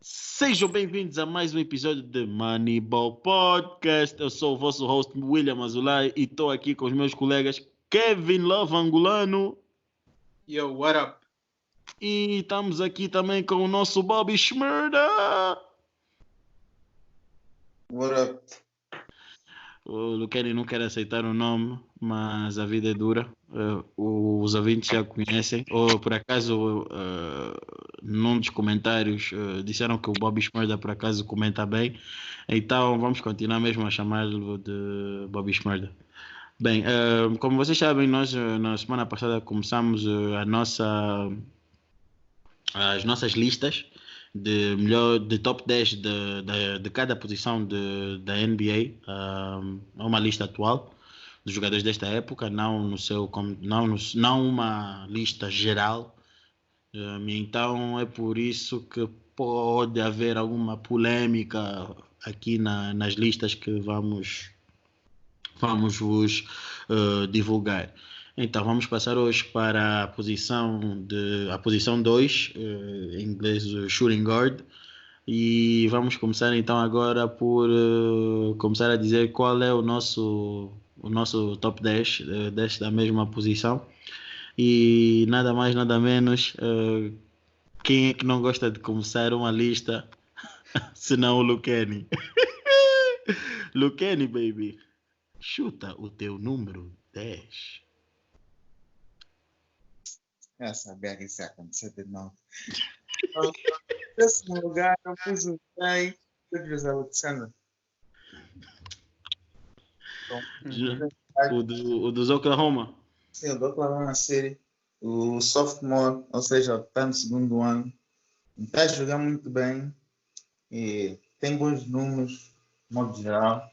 Sejam bem-vindos a mais um episódio de Moneyball Podcast. Eu sou o vosso host William Azulay e estou aqui com os meus colegas Kevin Love Angolano. Yo, what up? E estamos aqui também com o nosso Bobby Schmurda. What up? O Luqueni não quer aceitar o nome, mas a vida é dura. Os ouvintes já conhecem. Ou por acaso, num dos comentários, disseram que o Bobby Schmurda por acaso comenta bem. Então vamos continuar mesmo a chamá-lo de Bobby Schmurda. Bem, como vocês sabem, nós na semana passada começamos as nossas listas de top 10 de cada posição da NBA, uma lista atual dos jogadores desta época, não uma lista geral. Então é por isso que pode haver alguma polêmica aqui nas listas que vamos vos divulgar. Então vamos passar hoje para a posição 2, em inglês shooting guard, e vamos começar então agora por começar a dizer qual é o nosso top 10 desta mesma posição. E nada mais nada menos, quem é que não gosta de começar uma lista senão o Luqueni? Luqueni, baby, chuta o teu número 10. Eu sabia que isso ia acontecer de novo. Em décimo lugar, eu pus o Trey Alexander. O dos Oklahoma. Sim, o do Oklahoma City, o sophomore, ou seja, está no segundo ano. Está a jogar muito bem e tem bons números, de modo geral.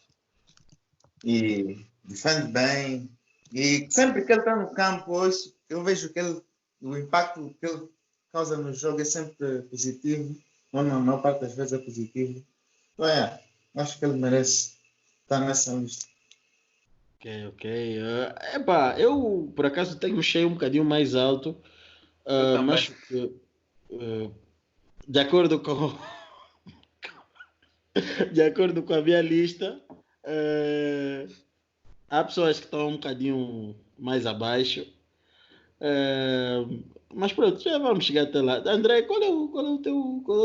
E defende bem. E sempre que ele está no campo, hoje, eu vejo que o impacto que ele causa no jogo é sempre positivo. Ou na maior parte das vezes é positivo. Então, acho que ele merece estar nessa lista. Ok. Eu por acaso tenho um cheio um bocadinho mais alto, mas de acordo com a minha lista, há pessoas que estão um bocadinho mais abaixo, mas pronto, já vamos chegar até lá. André, qual é o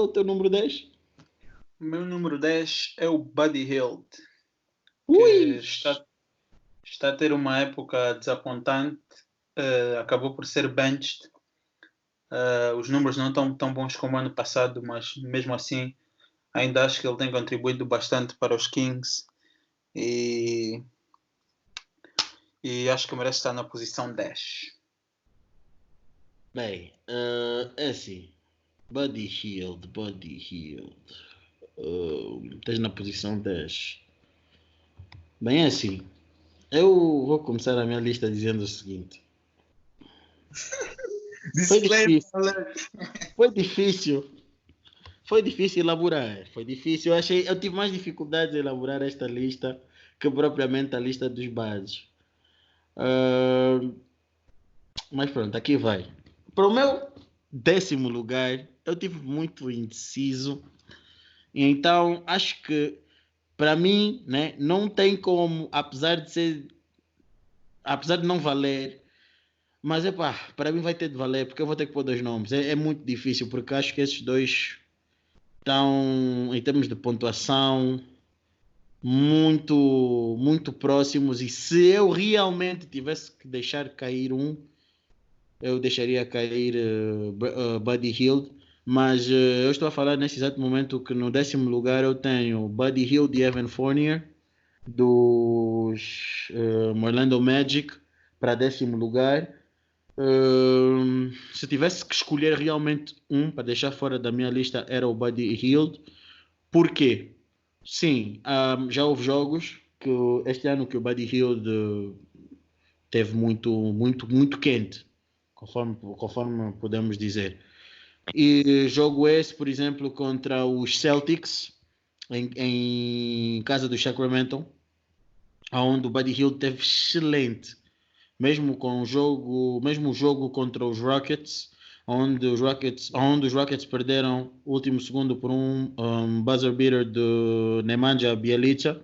teu número 10? O meu número 10 é o Buddy Hield, Ui! que está a ter uma época desapontante, acabou por ser benched. Os números não estão tão bons como ano passado, mas mesmo assim ainda acho que ele tem contribuído bastante para os Kings e acho que merece estar na posição 10. Bem, é assim, Buddy Hield, estás na posição 10. Bem, é assim, eu vou começar a minha lista dizendo o seguinte. Foi difícil elaborar. Eu tive mais dificuldades em elaborar esta lista que propriamente a lista dos bases. Mas pronto, aqui vai. Para o meu 10º lugar, eu tive muito indeciso. E então acho que para mim, né, não tem como, apesar de não valer. Mas para mim vai ter de valer, porque eu vou ter que pôr 2 nomes. É muito difícil, porque acho que esses dois estão, em termos de pontuação, muito, muito próximos. E se eu realmente tivesse que deixar cair eu deixaria cair Buddy Hield. Mas eu estou a falar nesse exato momento que no 10º lugar eu tenho Buddy Hield e Evan Fournier, dos Orlando Magic, para 10º lugar. Se tivesse que escolher realmente para deixar fora da minha lista, era o Buddy Hield. Por quê? Sim, já houve jogos que este ano que o Buddy Hield teve muito, muito, muito quente, conforme podemos dizer. E jogo esse, por exemplo, contra os Celtics, em casa do Sacramento, onde o Buddy Hield teve excelente. Mesmo o jogo contra os Rockets, onde os Rockets perderam o último segundo por um buzzer beater do Nemanja Bjelica.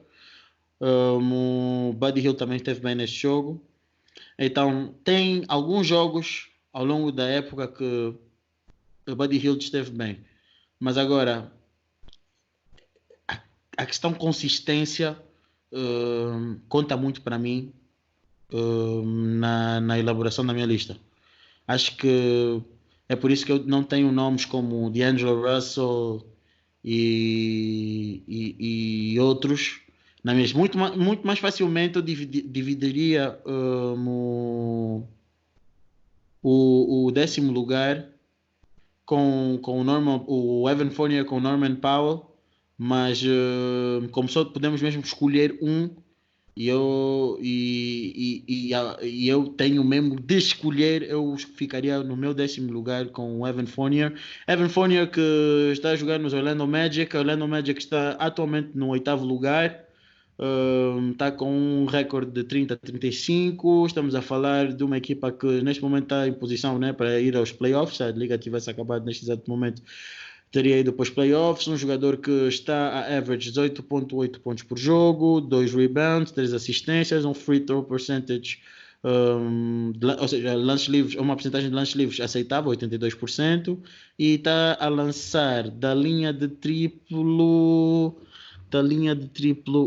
O Buddy Hield também esteve bem neste jogo. Então, tem alguns jogos ao longo da época que o Buddy Hield esteve bem. Mas agora, a questão consistência conta muito para mim na elaboração da minha lista. Acho que é por isso que eu não tenho nomes como D'Angelo Russell e outros na mesma. Muito mais facilmente eu dividiria o 10º lugar com o Evan Fournier com o Norman Powell, mas como só podemos mesmo escolher um, e eu tenho mesmo de escolher, eu ficaria no meu 10º lugar com o Evan Fournier. Evan Fournier, que está a jogar nos Orlando Magic. Orlando Magic está atualmente no 8º lugar. Está com um recorde de 30-35. Estamos a falar de uma equipa que neste momento está em posição, né, para ir aos playoffs. Se a liga tivesse acabado neste exato momento, teria ido para os playoffs. Um jogador que está a average 18.8 pontos por jogo, 2 rebounds, 3 assistências, um free throw percentage, ou seja, lances livres, uma porcentagem de lances livres aceitável, 82%, e está a lançar da linha de triplo.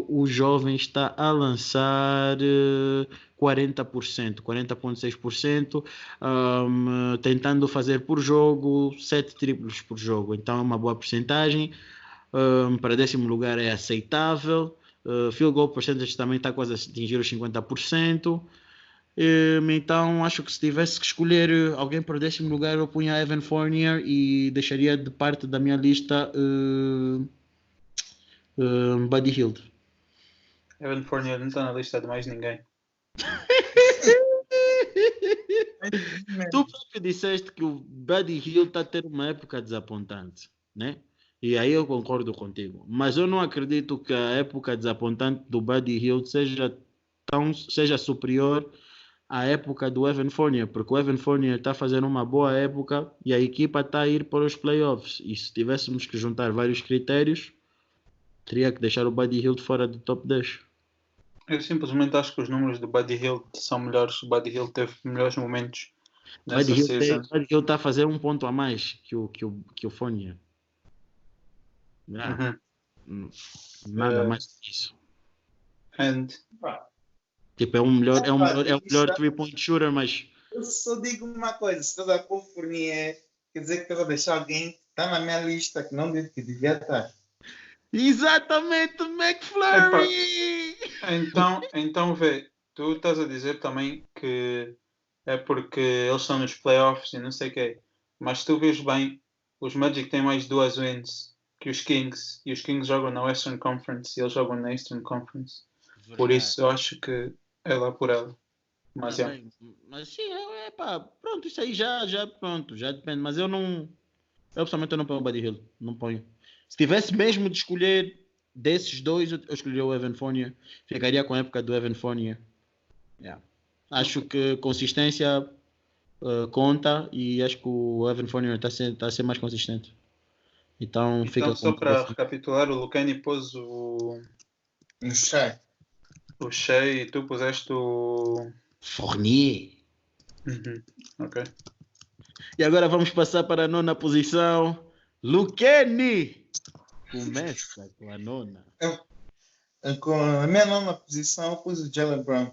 O jovem está a lançar 40%, 40,6%, tentando fazer por jogo 7 triplos por jogo. Então é uma boa porcentagem. Para 10º lugar é aceitável. Field goal percentage também está quase a atingir os 50%. Então acho que se tivesse que escolher alguém para 10º lugar, eu punha Evan Fournier e deixaria de parte da minha lista Buddy Hield. Evan Fournier não está na lista de mais ninguém. Tu próprio disseste que o Buddy Hield está a ter uma época desapontante, né? E aí eu concordo contigo. Mas eu não acredito que a época desapontante do Buddy Hield seja superior à época do Evan Fournier, porque o Evan Fournier está fazendo uma boa época e a equipa está a ir para os playoffs. E se tivéssemos que juntar vários critérios, teria que deixar o Buddy Hield fora do top 10. Eu simplesmente acho que os números do Buddy Hield são melhores. O Buddy Hield teve melhores momentos nessa season. Buddy Hield está a fazer um ponto a mais que o Fournier. Nada mais que isso. Tipo, é o melhor 3-point shooter, mas eu só digo uma coisa: se estás a pôr Fournier, quer dizer que estás a deixar alguém que está na minha lista que não devia estar. Exatamente, McFlurry! Então vê, tu estás a dizer também que é porque eles estão nos playoffs e não sei o quê, mas tu vês bem, os Magic têm mais 2 wins que os Kings, e os Kings jogam na Western Conference e eles jogam na Eastern Conference. Verdade. Por isso eu acho que é lá por ela. Mas sim, pronto, isso aí já depende, mas eu pessoalmente eu não ponho o Buddy Hield, não ponho. Se tivesse mesmo de escolher desses dois, eu escolheria o Evan Fournier. Ficaria com a época do Evan Fournier. Acho que consistência conta e acho que o Evan Fournier está a ser mais consistente. Então fica só para recapitular, o Lucani pôs o Shai. O Shai e tu puseste o Fournier. Ok. E agora vamos passar para a 9ª posição. Lucani! Começa com a 9ª. Com a minha 9ª posição, eu pus o Jaylen Brown.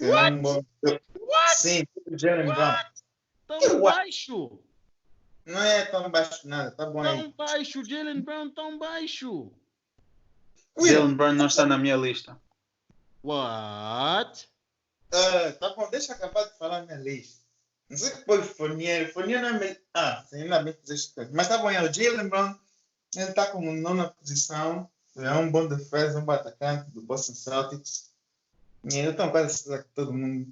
What? Sim, o Jaylen Brown. Tão baixo! Não é tão baixo nada, tá bom aí. Tão baixo, Jaylen Brown, tão baixo. Jaylen Brown não está na minha lista. What? Tá bom, deixa eu acabar de falar a minha lista. Não sei que foi Fournier não é meio... ainda bem que fizeste coisa. Mas tá bom, o Jaylen Brown, ele está como 9ª posição. É um bom defesa, um bom atacante do Boston Celtics. E eu estou quase certeza que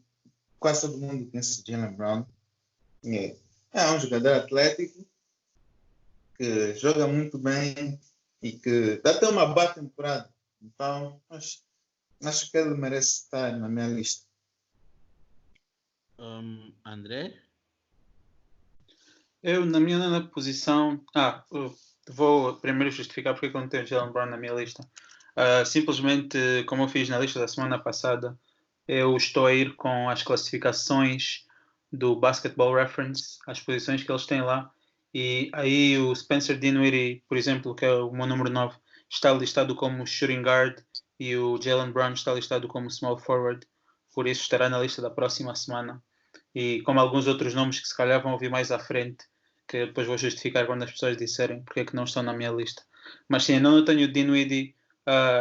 quase todo mundo conhece o Jaylen Brown. É um jogador atlético que joga muito bem e que dá até uma boa temporada. Então, acho que ele merece estar na minha lista. André? Eu, na minha nona posição... eu vou primeiro justificar porque eu não tenho o Jaylen Brown na minha lista. Simplesmente, como eu fiz na lista da semana passada, eu estou a ir com as classificações do Basketball Reference, as posições que eles têm lá. E aí o Spencer Dinwiddie, por exemplo, que é o meu número 9, está listado como shooting guard e o Jaylen Brown está listado como small forward. Por isso estará na lista da próxima semana. E como alguns outros nomes que se calhar vão ouvir mais à frente, que depois vou justificar quando as pessoas disserem porque é que não estão na minha lista. Mas sim, eu não tenho o Dinwiddie.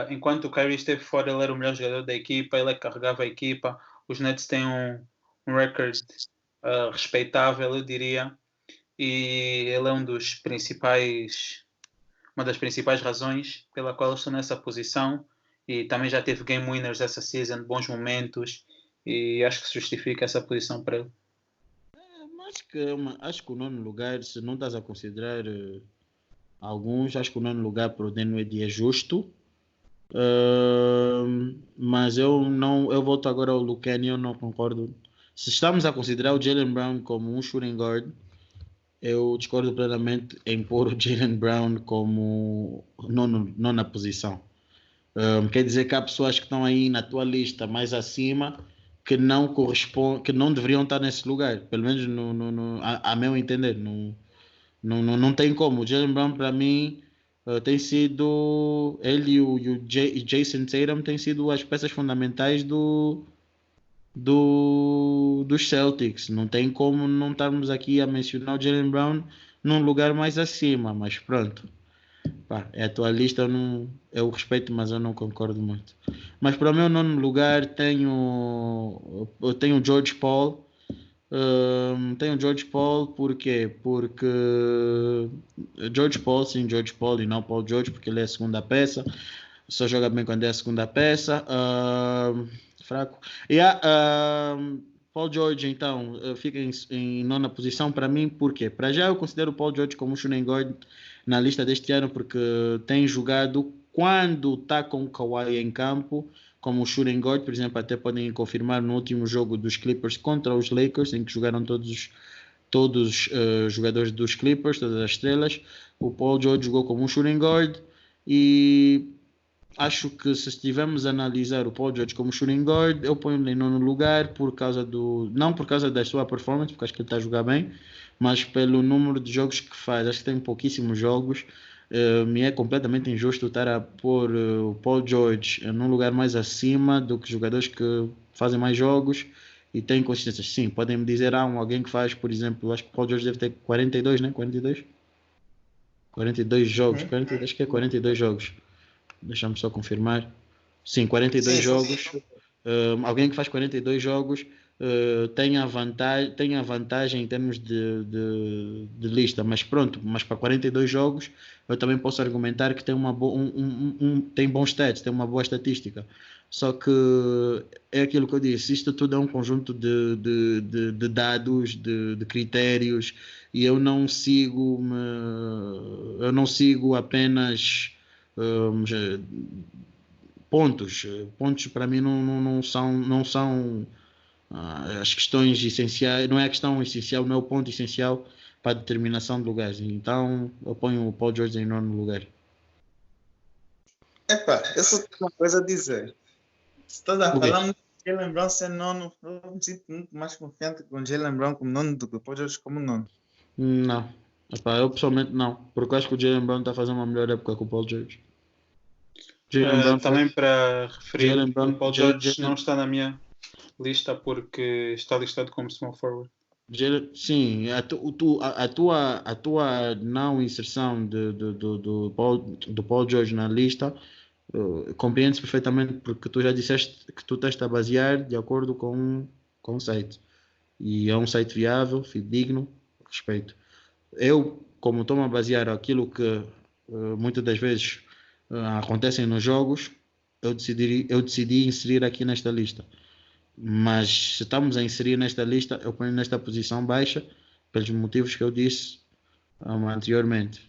Enquanto o Kyrie esteve fora, ele era o melhor jogador da equipa, ele é que carregava a equipa. Os Nets têm um record respeitável, eu diria, e ele é uma das principais razões pela qual eu estou nessa posição. E também já teve game winners essa season, bons momentos, e acho que se justifica essa posição para ele. Acho que o nono lugar, se não estás a considerar alguns, acho que o nono lugar para o Dinwiddie é justo. Mas eu volto agora ao Lucani, eu não concordo. Se estamos a considerar o Jaylen Brown como um shooting guard, eu discordo plenamente em pôr o Jaylen Brown como nona posição. Quer dizer que há pessoas que estão aí na tua lista mais acima que não correspondem, que não deveriam estar nesse lugar, pelo menos a meu entender. Não tem como. O Jaylen Brown, para mim, tem sido. Ele e o Jason Tatum têm sido as peças fundamentais dos Celtics. Não tem como não estarmos aqui a mencionar o Jaylen Brown num lugar mais acima, mas pronto. É a tua lista, eu respeito, mas eu não concordo muito. Mas para o meu nono lugar eu tenho o George Paul. Tenho o George Paul porquê? Porque George Paul e não Paul George, porque ele é a segunda peça. Só joga bem quando é a segunda peça. Fraco. Paul George, então, fica em nona posição para mim, porque para já eu considero o Paul George como um shooting guard na lista deste ano, porque tem jogado quando está com o Kawhi em campo, como shooting guard, por exemplo, até podem confirmar no último jogo dos Clippers contra os Lakers, em que jogaram todos jogadores dos Clippers, todas as estrelas. O Paul George jogou como um shooting guard e acho que se estivermos a analisar o Paul George como shooting guard, eu ponho-lhe em nono lugar não por causa da sua performance, porque acho que ele está a jogar bem, mas pelo número de jogos que faz. Acho que tem pouquíssimos jogos. Me é completamente injusto estar a pôr o Paul George num lugar mais acima do que jogadores que fazem mais jogos e têm consistência. Sim, podem me dizer, alguém que faz, por exemplo, acho que o Paul George deve ter 42, né? 42? 42 jogos, 42, acho que é 42 jogos. Deixa-me só confirmar. Sim, 42 jogos. Alguém que faz 42 jogos tem a vantagem em termos de lista, mas pronto, mas para 42 jogos eu também posso argumentar que tem tem bons stats, tem uma boa estatística. Só que é aquilo que eu disse, isto tudo é um conjunto de dados, de critérios, e eu não sigo apenas pontos. Pontos para mim não são as questões essenciais, não é a questão essencial, não é o ponto essencial para a determinação de lugares. Então eu ponho o Paul George em nono lugar. Eu só tenho uma coisa a dizer. Se estás a falar muito de Jaylen Brown ser nono, eu me sinto muito mais confiante com Jaylen Brown como nono do que o Paul George como nono. Não. Eu pessoalmente não, porque eu acho que o Jaylen Brown está a fazer uma melhor época que o Paul George. Também para referir, o Paul George não está na minha lista porque está listado como small forward. Sim, a tua não inserção do Paul George na lista compreende-se perfeitamente, porque tu já disseste que tu estás a basear de acordo com o site, e é um site viável, fidedigno, respeito. Eu, como estou a basear aquilo que muitas das vezes acontecem nos jogos, eu decidi inserir aqui nesta lista. Mas se estamos a inserir nesta lista, eu ponho nesta posição baixa pelos motivos que eu disse anteriormente.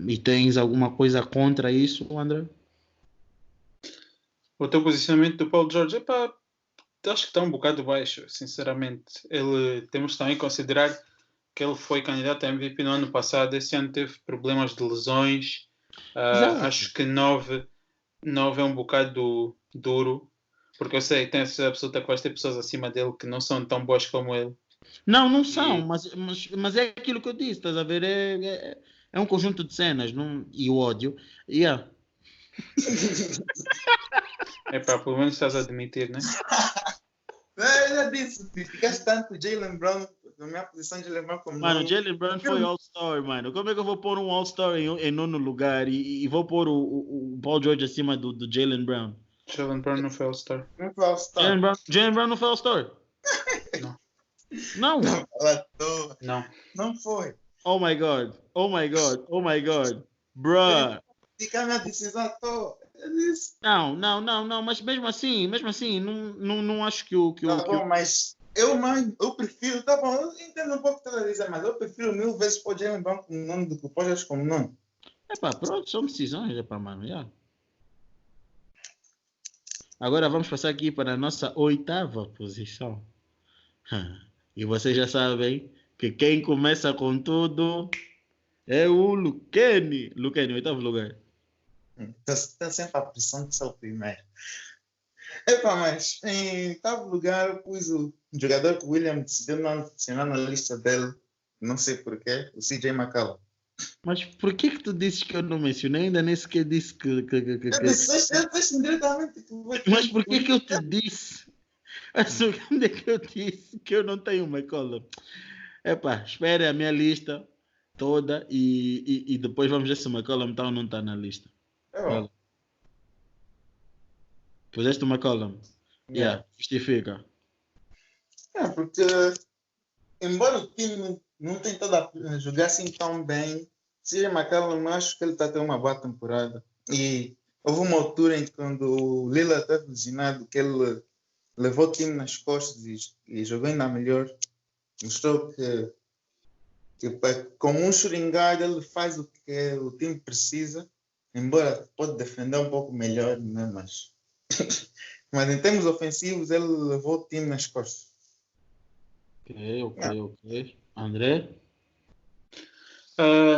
E tens alguma coisa contra isso, André? O teu posicionamento do Paul George, acho que está um bocado baixo, sinceramente. Temos também que considerar que ele foi candidato a MVP no ano passado. Esse ano teve problemas de lesões. Exato. Acho que 9 é um bocado duro, porque eu sei, tenho a certeza absoluta que vais ter pessoas acima dele que não são tão boas como ele. Não são, mas é aquilo que eu disse, estás a ver? É um conjunto de cenas e o ódio. Yeah. Pelo menos estás a admitir, né? Eu já disse, ficaste tanto Jaylen Brown, na minha posição, Jaylen Brown como Mano, nono. Jaylen Brown foi All-Star, mano. Como é que eu vou pôr um All-Star em nono lugar e vou pôr o Paul George acima do Jaylen Brown? Jaylen Brown não foi All-Star. Não foi All-Star. Jaylen Brown não foi All-Star? Não. Não foi. Oh my God. Bruh. Fica a minha decisão à toa. Não, mas mesmo assim, não acho que o... Tá bom, mas eu prefiro, tá bom, eu entendo um pouco o que você dizer, mas eu prefiro 1000 vezes o Jaylen Brown como nome do que o Paul George como nome. Pronto, são decisões, mano, já. Agora vamos passar aqui para a nossa 8ª posição. E vocês já sabem que quem começa com tudo é o Luquene. Luquene, 8º lugar. Está sempre a pressão de ser o primeiro. Mas em 8º lugar eu pus o jogador que o William decidiu não adicionar na lista dele, não sei porquê, o CJ McCollum. Mas por que tu dizes que eu não mencionei? Ainda nem sequer disse que... Eu disse indiretamente que... Mas por que eu te disse? Onde é que eu disse que eu não tenho McCollum? Espere a minha lista toda e depois vamos ver se o McCollum está ou não está na lista. Puseste o McCollum? Yeah, justifica. Porque embora o time não tenha todo a jogar assim tão bem, CJ McCollum, acho que ele está tendo uma boa temporada. E houve uma altura em que quando o Lillard estava lesionado, que ele levou o time nas costas e jogou ainda melhor. Mostrou que como um shooting guard ele faz o que o time precisa, embora pode defender um pouco melhor, né? Mas em termos ofensivos ele levou o time nas costas. Ok. André?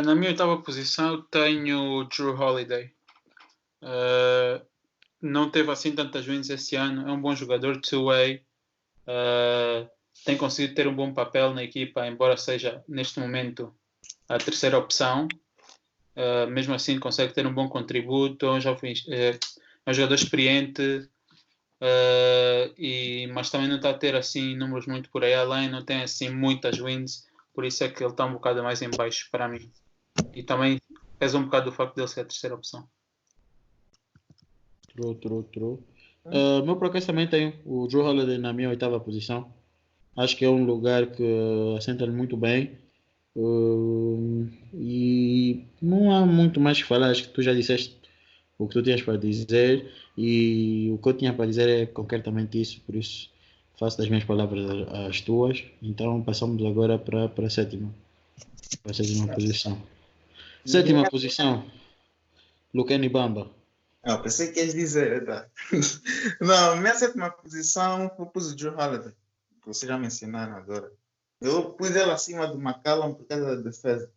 Na minha 8ª posição eu tenho o Drew Holiday. Não teve assim tantas wins esse ano, é um bom jogador, two-way, tem conseguido ter um bom papel na equipa, embora seja neste momento a 3ª opção. Mesmo assim consegue ter um bom contributo, é um jogador experiente, mas também não está a ter assim números muito por aí além, não tem assim muitas wins, por isso é que ele está um bocado mais em baixo para mim. E também pesa um bocado o facto dele ser a 3ª opção. True. Meu podcast também tem o Drew Holiday na minha 8ª posição. Acho que é um lugar que assenta muito bem. E não há muito mais que falar. Acho que tu já disseste o que tu tinhas para dizer. E o que eu tinha para dizer é concretamente isso. Por isso faço das minhas palavras as tuas. Então passamos agora para a 7ª. Para a 7ª posição. 7ª posição. Luquene Bamba. Pensei que ias dizer, tá? Não, minha 7ª posição eu pus o Drew Holiday, que vocês já mencionaram agora. Eu pus ele acima do McCollum por causa da defesa.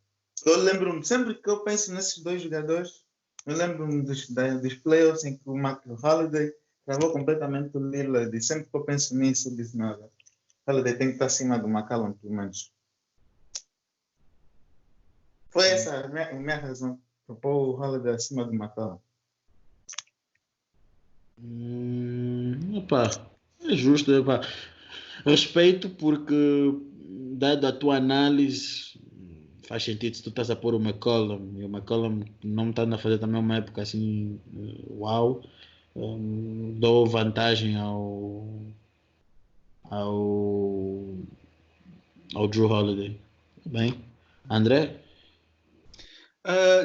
Eu lembro-me, sempre que eu penso nesses dois jogadores, eu lembro-me dos playoffs em que o Holiday travou completamente o Lillard. E sempre que eu penso nisso, eu disse, não, o Holiday tem que estar acima do McCollum, pelo menos. Foi essa a minha razão para pôr o Holiday acima do McCollum. É justo, respeito, porque dada a tua análise faz sentido se tu estás a pôr o McCollum e o McCollum não está a fazer também uma época assim uau, dou vantagem ao Drew Holiday. Bem, André?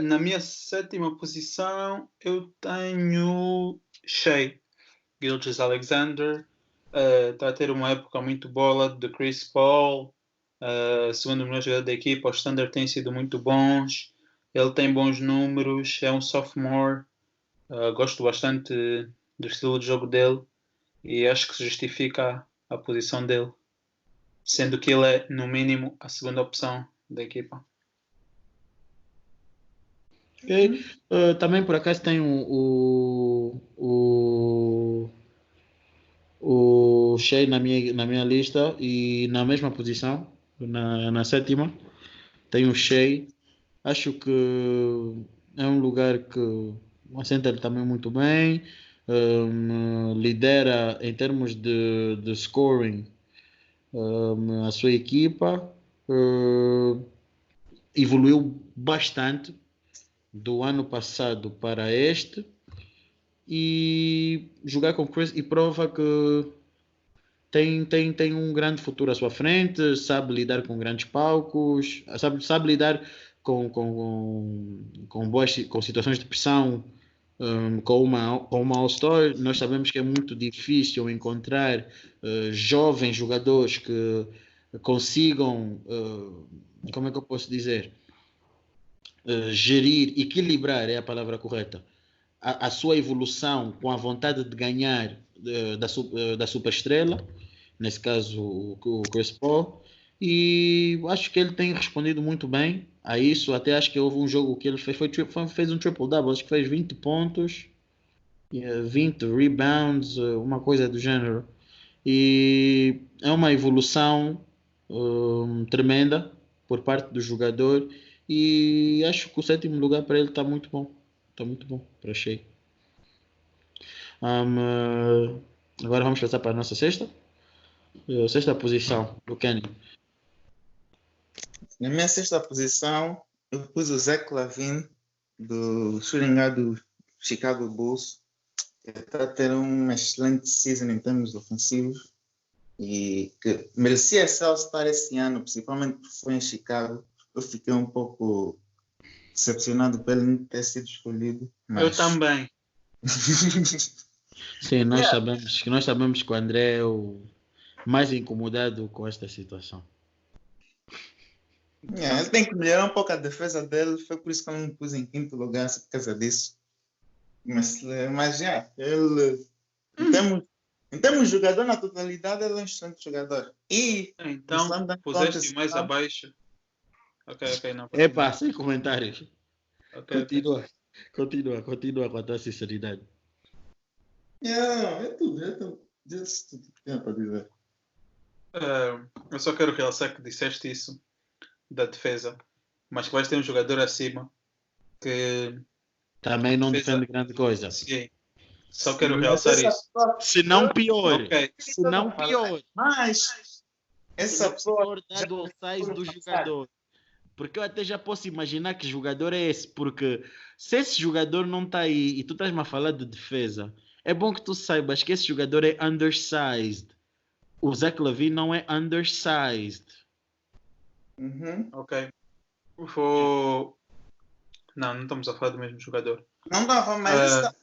Na minha 7ª posição eu tenho Shai Gilgeous-Alexander. Está a ter uma época muito boa de Chris Paul, segundo o melhor jogador da equipa. Os standards têm sido muito bons, ele tem bons números, é um sophomore, gosto bastante do estilo de jogo dele. e acho que se justifica a posição dele, sendo que ele é, no mínimo, a segunda opção da equipa. Ok. Também por acaso tem o Shea na minha lista e na mesma posição, na sétima, tem o Shea. Acho que é um lugar que assenta ele também muito bem, lidera em termos de scoring a sua equipa, evoluiu bastante do ano passado para este e jogar com Chris e prova que tem um grande futuro à sua frente, sabe lidar com grandes palcos, sabe lidar com situações de pressão, com uma All-Star. Nós sabemos que é muito difícil encontrar jovens jogadores que consigam, como é que eu posso dizer, gerir, equilibrar é a palavra correta, a sua evolução com a vontade de ganhar da superestrela, nesse caso o Chris Paul, e acho que ele tem respondido muito bem a isso. Até acho que houve um jogo que ele fez um triple-double, acho que fez 20 pontos, 20 rebounds, uma coisa do gênero. E é uma evolução tremenda por parte do jogador e acho que o sétimo lugar para ele está muito bom. Está muito bom para Shea. Agora vamos passar para a nossa sexta. Sexta posição do Kenny. Na minha sexta posição, eu pus o Zach LaVine, do shooting guard do Chicago Bulls. Ele está a ter uma excelente season em termos ofensivos e que merecia ser All-Star esse ano, principalmente porque foi em Chicago. Eu fiquei um pouco decepcionado por ele não ter sido escolhido. Mas... Eu também. Sim, nós sabemos que o André é o mais incomodado com esta situação. Ele tem que melhorar um pouco a defesa dele, foi por isso que eu não pus em quinto lugar, por causa disso. Mas ele, em termos de jogador na totalidade, ele é um excelente jogador. E então, puseste mais abaixo. Ok, não. Epa, sem comentários. Okay. Continua com a tua sinceridade. É tudo que tem para dizer. Eu só quero realçar que disseste isso da defesa, mas que vais ter um jogador acima que também não defende grande coisa. Sim. Só quero realçar isso. Se não pior. Okay. Se não pior. Mas essa pior dado ao size do jogador. Porque eu até já posso imaginar que jogador é esse. Porque se esse jogador não está aí e tu estás-me a falar de defesa, é bom que tu saibas que esse jogador é undersized. O Zach LaVine não é undersized. Ok. Não estamos a falar do mesmo jogador. Não dava, mas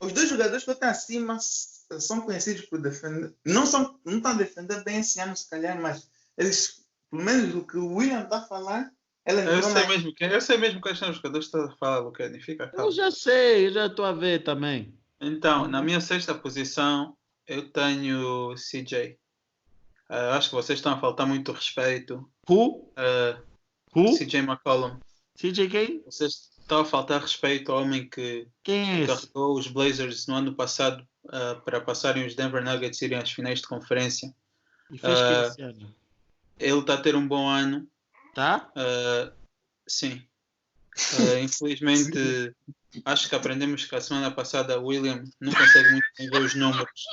os dois jogadores que estão acima são conhecidos por defender. Não estão a defender bem esse ano, se calhar, mas eles, pelo menos o que o William está a falar, eu sei mesmo quais são os jogadores que estás a falar, Kenny. Fica calmo. Eu já sei, eu já estou a ver também. Então, na minha sexta posição, eu tenho CJ. Acho que vocês estão a faltar muito respeito. Who? CJ McCollum. CJ quem? Vocês estão a faltar respeito ao homem que carregou os Blazers no ano passado para passarem os Denver Nuggets irem às finais de conferência. E fez que esse ano? Ele está a ter um bom ano. Tá? Sim. Infelizmente, acho que aprendemos que a semana passada o William não consegue muito bem ver os números.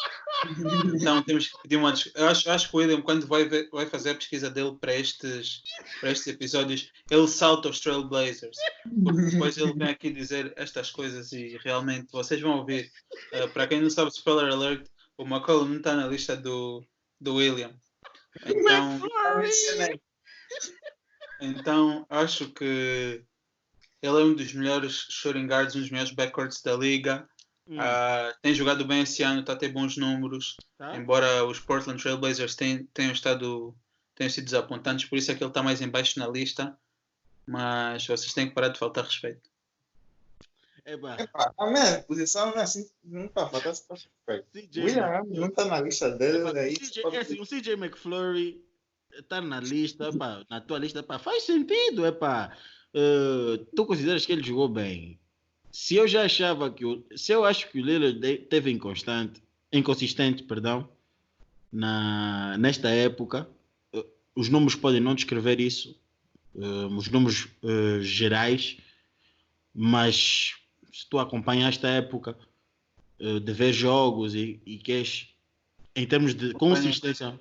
Então temos que pedir uma desculpa. Eu acho que o William, quando vai fazer a pesquisa dele para estes episódios, ele salta os Trailblazers. Porque depois ele vem aqui dizer estas coisas e realmente vocês vão ouvir. Para quem não sabe, spoiler alert, o McCollum não está na lista do William. Então acho que ele é um dos melhores shooting guards, um dos melhores backcourts da liga. Tem jogado bem esse ano, está a ter bons números. Tá. Embora os Portland Trail Blazers tenham sido desapontantes, por isso é que ele está mais em baixo na lista. Mas vocês têm que parar de faltar respeito. Epá, A minha posição não é assim, não está a faltar se perfeito. CJ William Arms não está na lista dele, epá, aí o CJ McFlurry está na lista, epá, na tua lista, epá, faz sentido, epá. Tu consideras que ele jogou bem? Se eu já achava que se eu acho que o Lillard teve inconsistente, perdão, nesta época, os números podem não descrever isso, os números gerais, mas se tu acompanhaste a época de ver jogos e queres, em termos de consistência,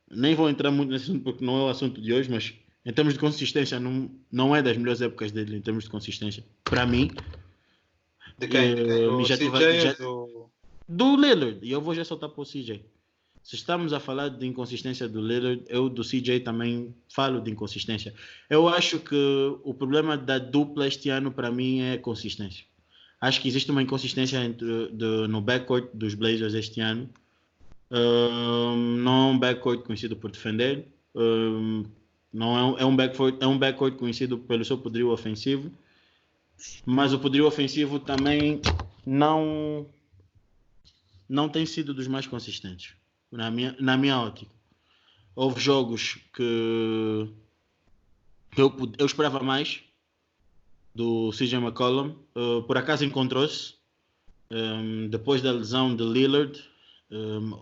nem vou entrar muito nesse assunto porque não é o assunto de hoje, mas em termos de consistência não é das melhores épocas dele em termos de consistência, para mim. De quem? Do Já CJ ou do Lillard, e eu vou já soltar para o CJ. Se estamos a falar de inconsistência do Lillard, eu do CJ também falo de inconsistência. Eu acho que o problema da dupla este ano para mim é consistência. Acho que existe uma inconsistência no backcourt dos Blazers este ano. Não é um backcourt conhecido por defender. Não é um backcourt conhecido pelo seu poderio ofensivo. Mas o poderio ofensivo também não tem sido dos mais consistentes, na minha ótica. Houve jogos que eu esperava mais do CJ McCollum. Por acaso encontrou-se. Depois da lesão de Lillard,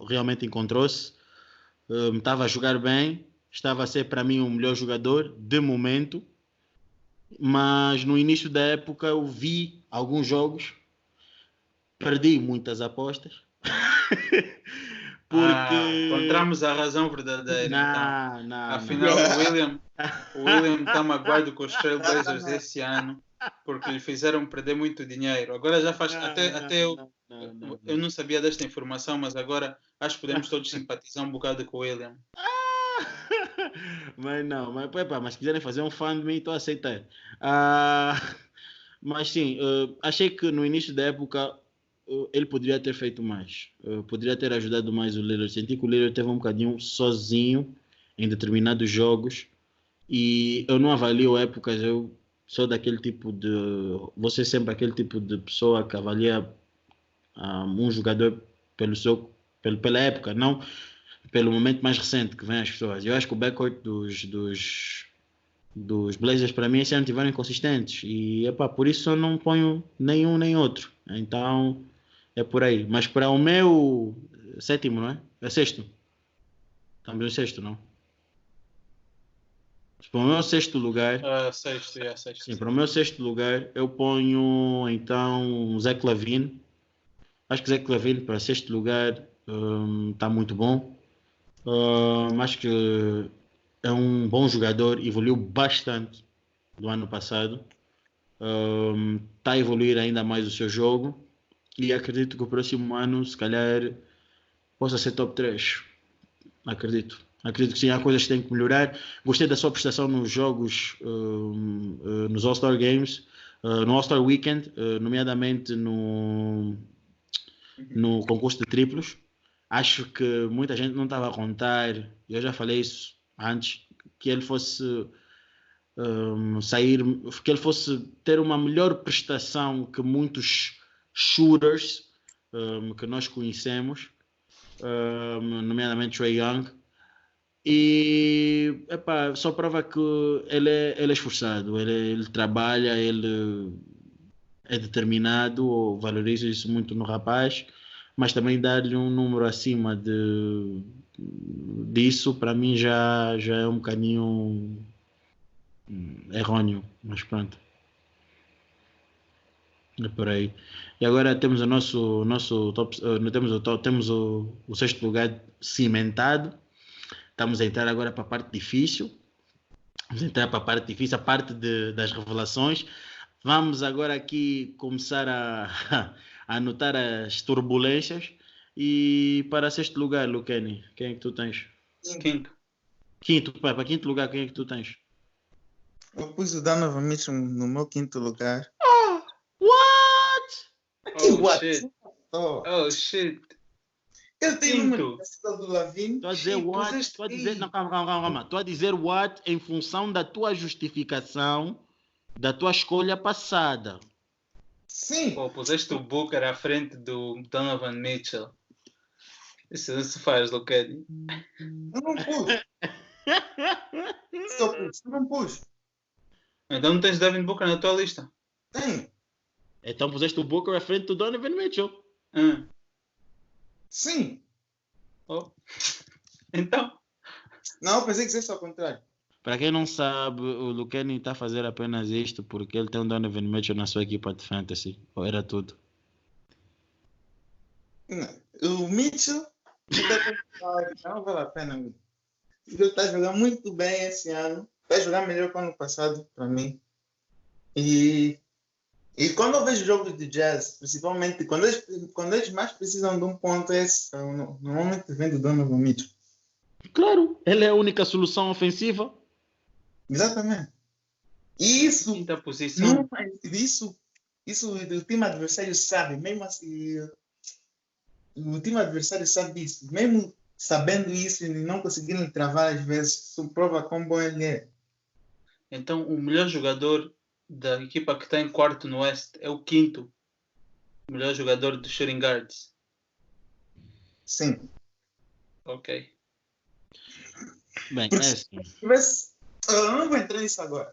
realmente encontrou-se. Estava a jogar bem. Estava a ser para mim o melhor jogador de momento. Mas no início da época eu vi alguns jogos. Perdi muitas apostas. Porque encontramos a razão verdadeira. Então. Afinal, não. o William está magoado com os Trailblazers esse ano porque lhe fizeram perder muito dinheiro. Agora já faz. Eu não sabia desta informação, mas agora acho que podemos todos simpatizar um bocado com o William. Mas se quiserem fazer um fan de mim, estou a aceitar. Mas sim, achei que no início da época ele poderia ter feito mais, poderia ter ajudado mais o Lillard. Senti que o Lillard teve um bocadinho sozinho em determinados jogos e eu não avalio épocas. Eu sou daquele tipo de, vou ser sempre aquele tipo de pessoa que avalia um jogador pela época, não pelo momento mais recente que vem as pessoas. Eu acho que o backcourt dos Blazers para mim esse ano tiveram inconsistentes e por isso eu não ponho nenhum nem outro. Então é por aí. Mas para o meu sétimo, não é? É sexto. Estamos no sexto, não? Para o meu sexto lugar. Sexto. Sim, para o meu sexto lugar eu ponho então Zach LaVine. Acho que Zach LaVine para sexto lugar está muito bom. Acho que é um bom jogador, evoluiu bastante do ano passado. Está a evoluir ainda mais o seu jogo. E acredito que o próximo ano, se calhar, possa ser top 3. Acredito que sim, há coisas que têm que melhorar. Gostei da sua prestação nos jogos, nos All-Star Games, no All-Star Weekend, nomeadamente no concurso de triplos. Acho que muita gente não estava a contar, eu já falei isso antes, que ele fosse que ele fosse ter uma melhor prestação que muitos shooters que nós conhecemos, nomeadamente Trae Young, e só prova que ele é esforçado, ele trabalha, ele é determinado, valoriza isso muito no rapaz, mas também dar-lhe um número acima disso para mim já é um bocadinho errôneo, mas pronto. É por aí. E agora temos o nosso top, temos o sexto lugar cimentado. Estamos a entrar agora para a parte difícil. A parte das revelações. Vamos agora aqui começar a anotar as turbulências. E para sexto lugar, Luqueni, quem é que tu tens? Quinto, para quinto lugar, quem é que tu tens? Eu pus o Donovan Mitchell no meu quinto lugar. What? Shit. Ele tem uma do Lavine. Estou a dizer what? Estou a dizer, não, calma. Estou a dizer what em função da tua justificação da tua escolha passada. Sim, Pô, puseste o Booker à frente do Donovan Mitchell. Isso não se faz, Lucani. eu não pus. Se eu pus, eu não pus. Então não tens Devin Booker na tua lista? Tem. Então puseste o Booker à frente do Donovan Mitchell. Sim. Oh. Então, Não, eu pensei que fosse ao contrário. Para quem não sabe, o Lucani está a fazer apenas isto porque ele tem um Donovan Mitchell na sua equipa de fantasy. Ou era tudo? Não. O Mitchell não vale a pena. Ele está jogando muito bem esse ano. Vai jogar melhor que o ano passado, para mim. E quando eu vejo jogos de Jazz, principalmente quando eles mais precisam de um ponto, normalmente vem do Donovan Mitchell. Claro, ele é a única solução ofensiva. Exatamente. E isso, quinta posição. isso o time adversário sabe, mesmo assim, o time adversário sabe disso, mesmo sabendo isso e não conseguindo travar às vezes, isso prova quão bom ele é. Então, o melhor jogador da equipa que está em quarto no Oeste é o quinto melhor jogador dos shooting guards. Sim. Ok. Bem, Porque é se assim. tivesse, eu não vou entrar nisso agora.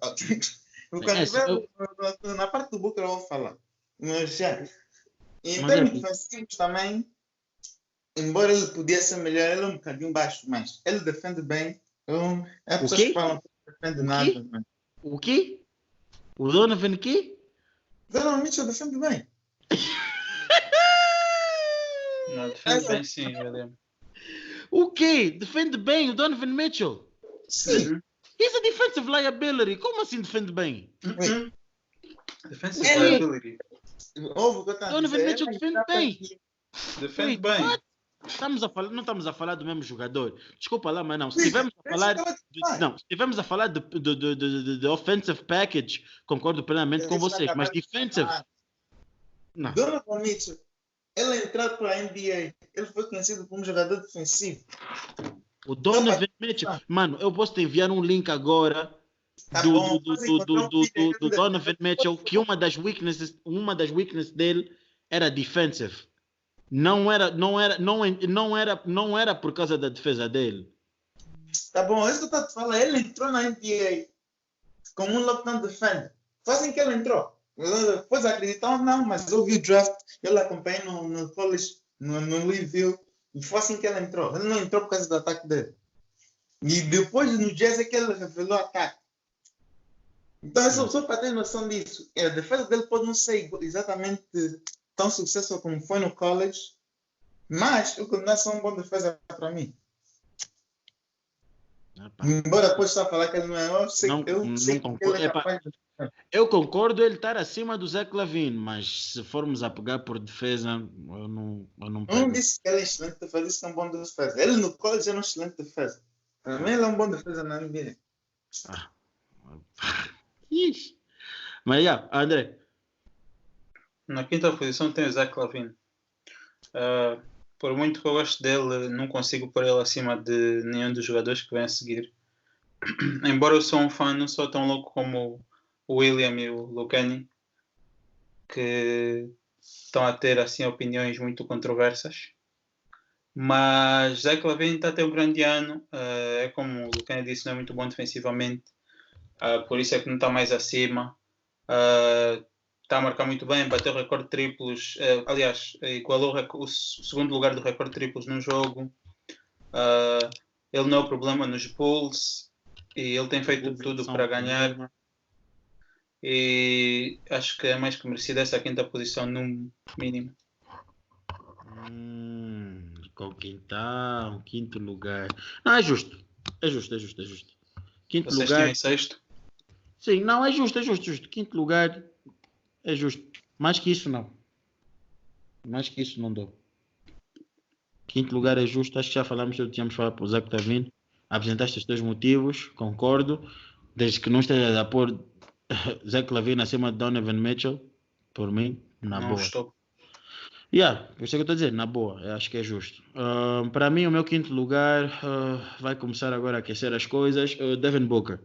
Porque É assim, na parte do Booker eu vou falar. Mas já, em Mas é termos assim. defensivos também, embora ele podia ser melhor, ele é um bocadinho baixo, mas ele defende bem. É pessoas quê? que falam que não defende O nada. quê? Mas O quê? O Donovan quê? geralmente ele defende bem. Não, defende bem sim, William. O quê? Defende bem o Donovan Mitchell? Sim. Uhum. He's a defensive liability. Como assim defende bem? Uhum. Defensive Ele- liability. Ouve o que eu estou a Donovan dizer. Mitchell defende bem. Defende Wait, bem. what? Não estamos a falar do mesmo jogador. Desculpa lá, mas não. Se Sim, estivermos a falar vai. não, se estivermos a falar de offensive package, concordo plenamente com vocês, mas defensive, não. Donovan Mitchell, ele entrou para a NBA. Ele foi conhecido como jogador defensivo. O Donovan Mitchell, mano, eu posso te enviar um link agora Tá do bom, vamos encontrar um vídeo do aí. Donovan Mitchell, que uma das weaknesses dele era defensive. Não era por causa da defesa dele. Tá bom, isso que eu estou a te falar. Ele entrou na NBA como um lockdown defender. Foi assim que ele entrou. Depois acreditaram, não, mas eu vi o draft, eu acompanhei no college, no Louisville, e foi assim que ele entrou. Ele não entrou por causa do ataque dele. E depois no Jazz é que ele revelou o ataque. Então, é só para ter noção disso. A defesa dele pode não ser exatamente tão sucesso como foi no college, mas eu continuo a ser um bom defesa para mim. Embora depois só falar que ele não é, eu sei que ele é capaz de... Eu concordo ele estar acima do Zach LaVine, mas se formos a pegar por defesa, eu não pego. Eu não disse que ele é excelente defesa, disse que é um bom defesa. Ele no college era um excelente defesa. Para mim ele é um bom defesa na NBA. Mas André. Na quinta posição tem o Zach LaVine. Por muito que eu goste dele, não consigo pôr ele acima de nenhum dos jogadores que vem a seguir. Embora eu sou um fã, não sou tão louco como o William e o Lucani, que estão a ter assim opiniões muito controversas. Mas Zach LaVine está a ter um grande ano. É como o Lucani disse, não é muito bom defensivamente. Por isso é que não está mais acima. Está a marcar muito bem, bateu o recorde de triplos, aliás, igualou o segundo lugar do recorde de triplos num jogo. Ele não é o problema nos Bulls e ele tem feito tudo para ganhar. E acho que é mais que merecido essa quinta posição no mínimo. Com quinto lugar. Não, é justo. Quinto lugar. Em sexto? Sim, não, é justo. Quinto lugar é justo. Mais que isso não dou. Quinto lugar é justo. Acho que já falamos, tínhamos falado para o Zach LaVine. Apresentaste os teus motivos, concordo. Desde que não estejas a pôr Zach LaVine acima de Donovan Mitchell, por mim, na boa. Estou. Por isso é que eu estou a dizer, na boa, eu acho que é justo. Para mim, o meu quinto lugar vai começar agora a aquecer as coisas. Devin Booker.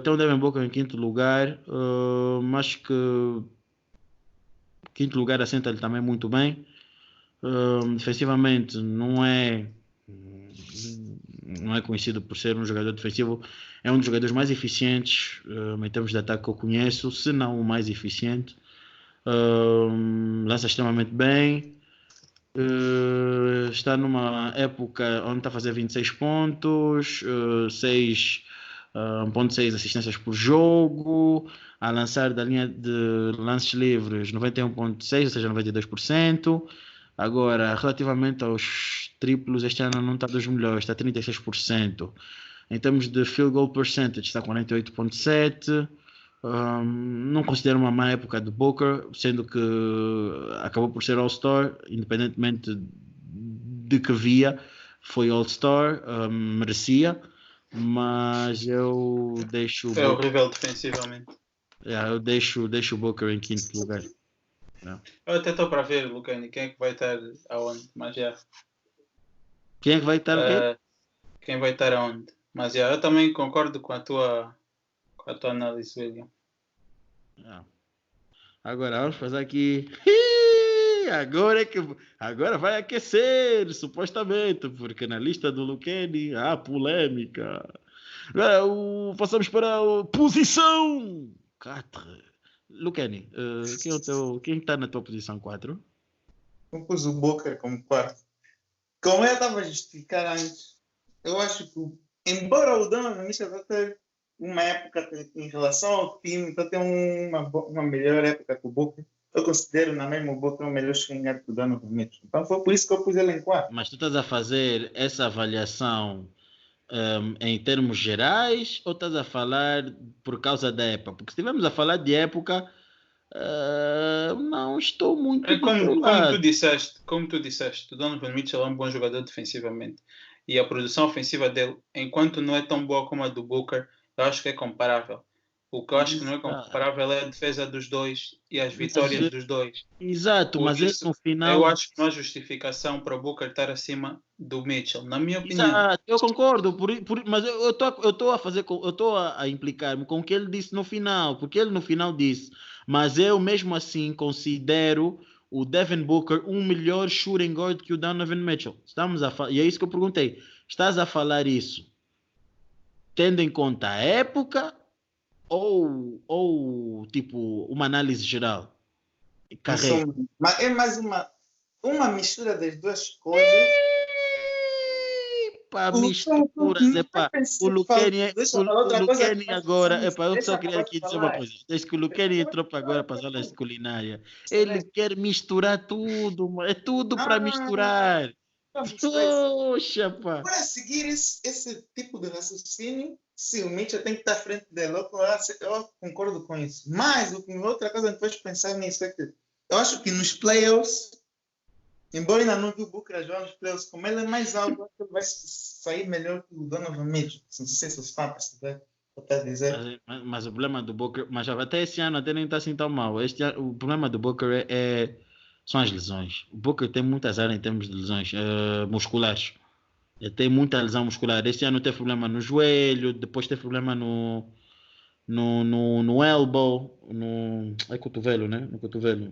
Tem o Devin Booker em quinto lugar, mas que quinto lugar assenta ele também muito bem. Defensivamente não é conhecido por ser um jogador defensivo, é um dos jogadores mais eficientes em termos de ataque que eu conheço, se não o mais eficiente. Lança extremamente bem. Está numa época onde está a fazer 26 pontos, 1.6 assistências por jogo, a lançar da linha de lances livres 91.6, ou seja, 92%. Agora, relativamente aos triplos, este ano não está dos melhores, está 36%. Em termos de field goal percentage, está 48.7%. Não considero uma má época do Booker, sendo que acabou por ser All-Star, independentemente de que via, foi All-Star, merecia, mas eu deixo É horrível defensivamente. Eu deixo o Booker em quinto lugar. Eu até estou para ver, Lucani, quem é que vai estar aonde, mas já. Quem é que vai estar aqui? Quem vai estar aonde? Mas já, eu também concordo com a tua análise, William. Agora vamos fazer aqui. Agora vai aquecer, supostamente, porque na lista do Lucani há polêmica. Passamos para a posição 4. Lucani, quem está na tua posição 4? Eu pus o Booker como quarto. Como eu estava a justificar antes, eu acho que, embora o Donovan Mitchell vai ter uma época em relação ao time, então tem uma melhor época que o Booker, eu considero na mesma o Booker um melhor shooting guard que o Donovan Mitchell. Então foi por isso que eu pus ele em quarto. Mas tu estás a fazer essa avaliação em termos gerais ou estás a falar por causa da época? Porque se estivermos a falar de época, não estou muito como tu disseste, o Donovan Mitchell é um bom jogador defensivamente e a produção ofensiva dele, enquanto não é tão boa como a do Booker, eu acho que é comparável. O que eu acho que não é comparável é a defesa dos dois e as vitórias dos dois. Exato, mas isso, no final... Eu acho que não há justificação para o Booker estar acima do Mitchell, na minha opinião. Exato, eu concordo, mas eu estou a implicar-me com o que ele disse no final, porque ele no final disse, mas eu mesmo assim considero o Devin Booker um melhor shooting guard que o Donovan Mitchell. E é isso que eu perguntei. Estás a falar isso tendo em conta a época ou tipo uma análise geral? Carreira. Mas é mais uma mistura das duas coisas. Misturas, o Lucani agora, eu só queria aqui dizer uma coisa, desde que o Lucani entrou para agora para as aulas de culinária, ele quer misturar tudo, é tudo para misturar. Poxa, pá. Para seguir esse tipo de raciocínio, sim, o Mitchell tem que estar à frente dele, eu concordo com isso, mas outra coisa que depois pensar nisso é que eu acho que nos playoffs, embora ainda não vi o Booker jogar nos playoffs, como ele é mais alto, acho que ele vai sair melhor que o Donovan Mitchell. Não sei se vocês estão a perceber o que eu estou a dizer. Mas o problema do Booker, mas até esse ano até nem está assim tão mal. O problema do Booker são as lesões. O Booker tem muitas áreas em termos de lesões musculares. Ele tem muita lesão muscular. Este ano teve problema no joelho, depois teve problema no elbow, é cotovelo, né? No cotovelo.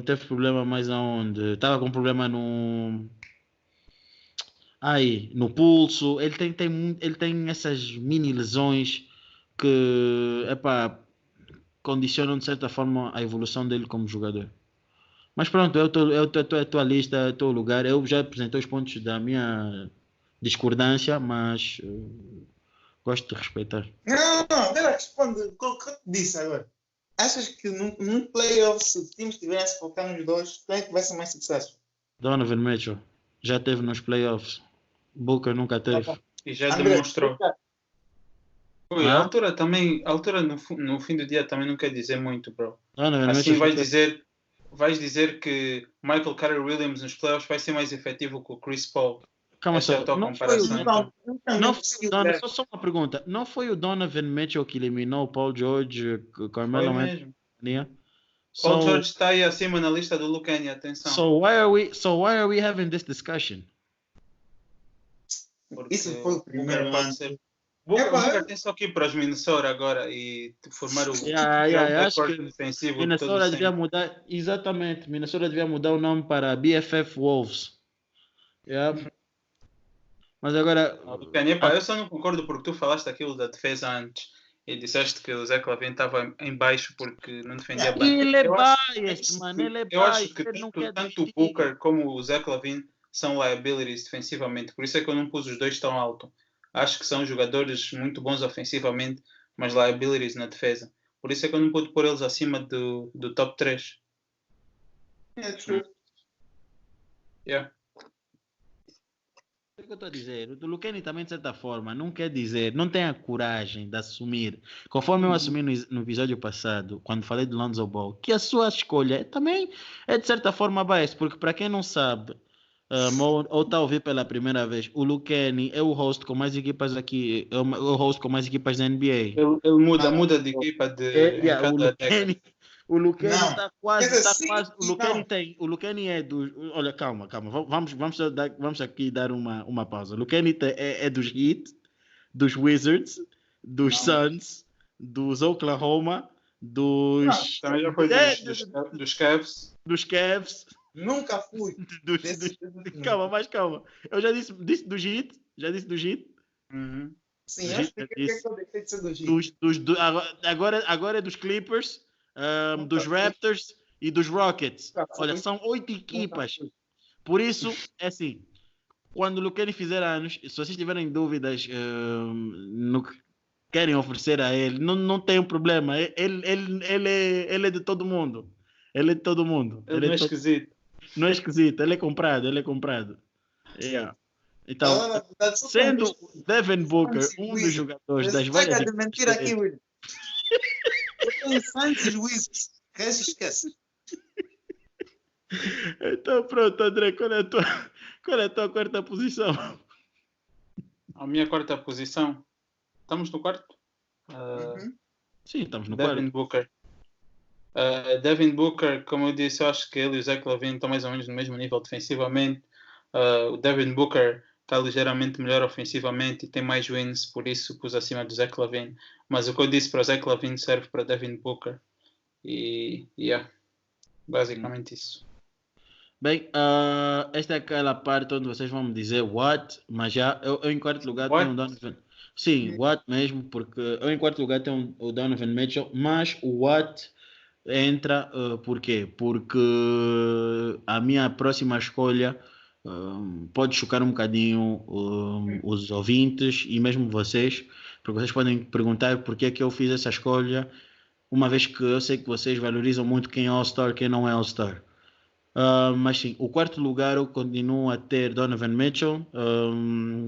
Teve problema mais aonde? Estava com problema no pulso. Ele tem essas mini lesões que condicionam de certa forma a evolução dele como jogador. Mas pronto, é a tua lista, é o teu lugar. Eu já apresentei os pontos da minha discordância, mas gosto de respeitar. Não, ela responde o que eu te disse agora. Achas que num playoff, se o time estiver a se focar nos dois, quem é que vai ser mais sucesso? Donovan Mitchell já teve nos playoffs. Booker nunca teve. E já demonstrou. A altura no fim do dia também não quer dizer muito, bro. Assim vais dizer que Michael Carter Williams nos playoffs vai ser mais efetivo que o Chris Paul. Calma só, só uma pergunta. Não foi o Donovan Mitchell que eliminou o Paul George, Carmelo mesmo. Paul George está aí acima na lista do Lucani, atenção. So why are we having this discussion? Isso foi o primeiro ano. O Booker tem só que ir para os Minnesota agora e formar o acho recorde que defensivo de Minnesota todos os devia tempos. mudar, exatamente, Minnesota devia mudar o nome para BFF Wolves. Yeah. Mas agora, Eu só não concordo porque tu falaste aquilo da defesa antes e disseste que o Zé Clavin estava em baixo porque não defendia bem. ele é Eu acho, biased, mano, ele é eu acho biased, que ele não tanto, quer tanto o admitir. Booker como o Zé Clavin são liabilities defensivamente, por isso é que eu não pus os dois tão alto. Acho que são jogadores muito bons ofensivamente, mas liabilities na defesa. Por isso é que eu não pude pôr eles acima do top 3. É true. Yeah. É o que eu estou a dizer. O Luqueni também, de certa forma, não quer dizer, não tem a coragem de assumir, conforme eu assumi no episódio passado, quando falei do Lonzo Ball, que a sua escolha também é de certa forma biased, porque para quem não sabe, ou está a ouvir pela primeira vez, o Luqueni é o host com mais equipas aqui, é o host com mais equipas da NBA. Ele muda de equipa em O cada década. Luqueni Não. está quase, Mas está assim, quase. não. O Luqueni é dos. Olha, calma. Vamos aqui dar uma pausa. O Luqueni é dos Heat, dos Wizards, dos Não. Suns, dos Oklahoma, Não. Também já foi dos Cavs. dos Cavs, Nunca fui. dos, Desse- calma. Eu já disse dos Heat, Uhum. Sim, Do eu Heat, expliquei porque é que eu deixei de ser do Heat. agora é dos Clippers, dos Raptors e dos Rockets. Olha, são 8 equipas. Por isso, é assim, quando o Luqueni fizer anos, se vocês tiverem dúvidas no que querem oferecer a ele, não tem um problema. Ele é de todo mundo. Ele é de todo mundo. Ele não é esquisito. Não é esquisito, ele é comprado. Yeah. Então, Na verdade, só sendo são Devin Booker Suns e um dos Wizards. jogadores das várias Chega de equipes mentir aqui, William. Eu tenho Suns e Wizards. O resto esquece. Então pronto, André, qual é a tua quarta posição? A minha quarta posição. Estamos no quarto? Sim, estamos no Devin quarto. Booker. Devin Booker, como eu disse, eu acho que ele e o Zach LaVine estão mais ou menos no mesmo nível defensivamente. O Devin Booker está ligeiramente melhor ofensivamente e tem mais wins, por isso pus acima do Zach LaVine. Mas o que eu disse para o Zach LaVine serve para Devin Booker. E basicamente isso. Bem, esta é aquela parte onde vocês vão me dizer what, mas já eu em quarto lugar What? tenho o Donovan. Sim, what mesmo, porque eu em quarto lugar tenho o Donovan Mitchell, mas o what entra, por quê? Porque a minha próxima escolha pode chocar um bocadinho os ouvintes e mesmo vocês, porque vocês podem perguntar por que é que eu fiz essa escolha, uma vez que eu sei que vocês valorizam muito quem é All-Star, quem não é All-Star. Mas sim, o quarto lugar eu continuo a ter Donovan Mitchell.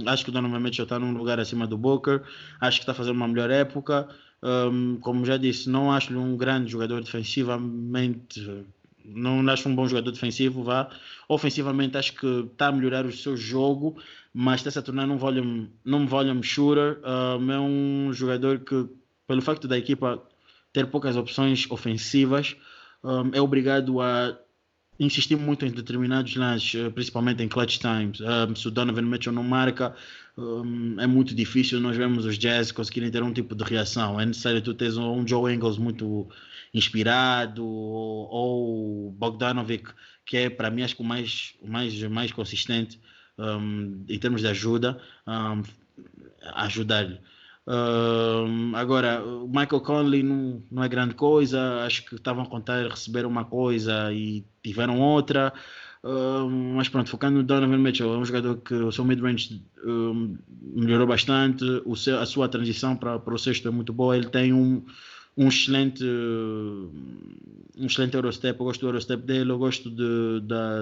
Acho que o Donovan Mitchell está num lugar acima do Booker. Acho que está fazendo uma melhor época. Como já disse, não acho-lhe um grande jogador defensivamente. Não acho um bom jogador defensivo, vá. Ofensivamente acho que está a melhorar o seu jogo, mas está-se a tornar um volume shooter. É um jogador que, pelo facto da equipa ter poucas opções ofensivas, é obrigado a insistir muito em determinados lances, principalmente em clutch times. Se o Donovan Mitchell não marca, é muito difícil nós vemos os Jazz conseguirem ter um tipo de reação. É necessário tu teres um Joe Ingles muito inspirado, ou Bogdanovic, que é para mim acho que o mais consistente em termos de ajuda, a ajudar-lhe. Agora, o Michael Conley não é grande coisa, acho que estavam a contar receber uma coisa e tiveram outra, mas pronto, focando no Donovan Mitchell, é um jogador que o seu mid-range melhorou bastante, a sua transição para o sexto é muito boa, ele tem um excelente Eurostep, eu gosto do Eurostep dele, eu gosto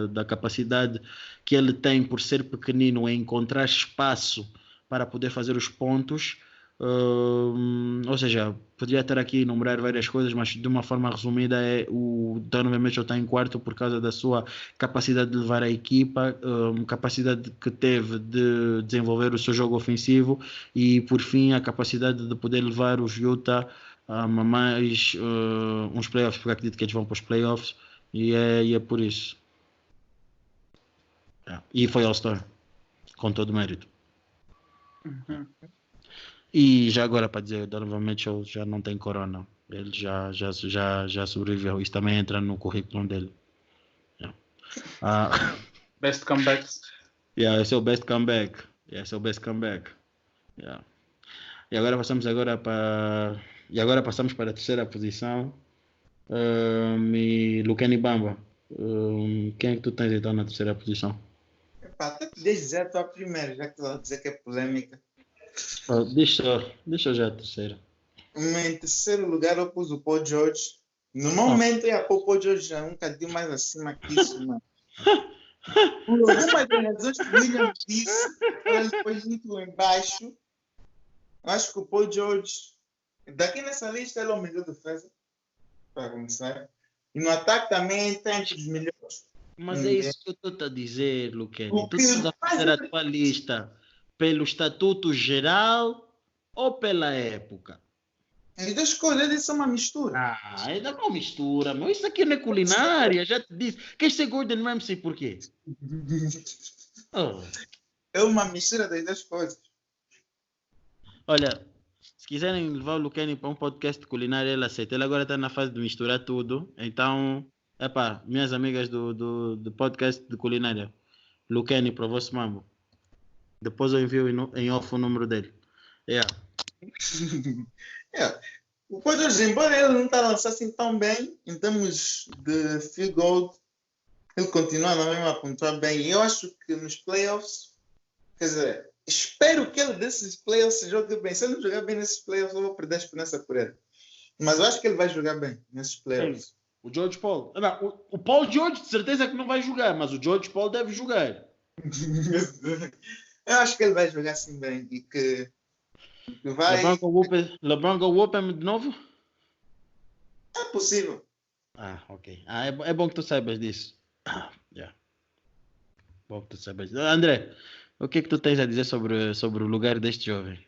da capacidade que ele tem por ser pequenino em encontrar espaço para poder fazer os pontos. Ou seja, poderia estar aqui a enumerar várias coisas, mas de uma forma resumida o Donovan Mitchell está em quarto por causa da sua capacidade de levar a equipa, capacidade que teve de desenvolver o seu jogo ofensivo e por fim a capacidade de poder levar os Utah a mais uns playoffs, porque acredito que eles vão para os playoffs e é por isso. E foi All-Star com todo o mérito. E já agora para dizer, o Donovan Mitchell já não tem corona. Ele já sobreviveu. Isso também entra no currículo dele. Yeah. Best comebacks. Yeah, esse é o best comeback. Esse é o best comeback. Yeah. E agora passamos para a terceira posição. E Lucani Bamba. Quem é que tu tens então na terceira posição? Epá, até podias dizer a tua primeira, já que tu vai dizer que é polêmica. Deixa eu já a terceira. Em terceiro lugar eu pus o Paul George. No momento eu ia pôr o Paul George já um bocadinho mais acima que isso, mano. Por algumas razões que o William disse, ele depois muito em baixo. Eu acho que o Paul George, daqui nessa lista, ele é o melhor defesa, para começar. E no ataque também tem entre os melhores. Mas é isso que eu estou a dizer, Lucani. Tu estás a fazer a tua lista pelo estatuto geral ou pela época? As duas coisas, eles são uma mistura. Ainda não mistura, meu. Isso aqui não é culinária, já te disse. Queres ser Gordon Ramsay por quê? É uma mistura das duas coisas. Olha, se quiserem levar o Lucani para um podcast de culinária, ele aceita. Ele agora está na fase de misturar tudo. Então, minhas amigas do podcast de culinária, Lucani para o vosso mambo. Depois eu envio em off o número dele. Yeah. O Paul George, embora ele não está a lançar assim tão bem, em termos de field goal, ele continua na mesma a pontuar bem. E eu acho que nos playoffs, quer dizer, espero que ele desses playoffs se jogue bem. Se ele não jogar bem nesses playoffs, eu vou perder a esperança por ele. Mas eu acho que ele vai jogar bem nesses playoffs. O George Paul. Não, o Paul George de certeza que não vai jogar, mas o George Paul deve jogar. Eu acho que ele vai jogar assim bem e que vai... LeBron go whoop de novo? É possível. Ok. É bom que tu saibas disso. Yeah. Bom que tu saibas. André, o que é que tu tens a dizer sobre o lugar deste jovem?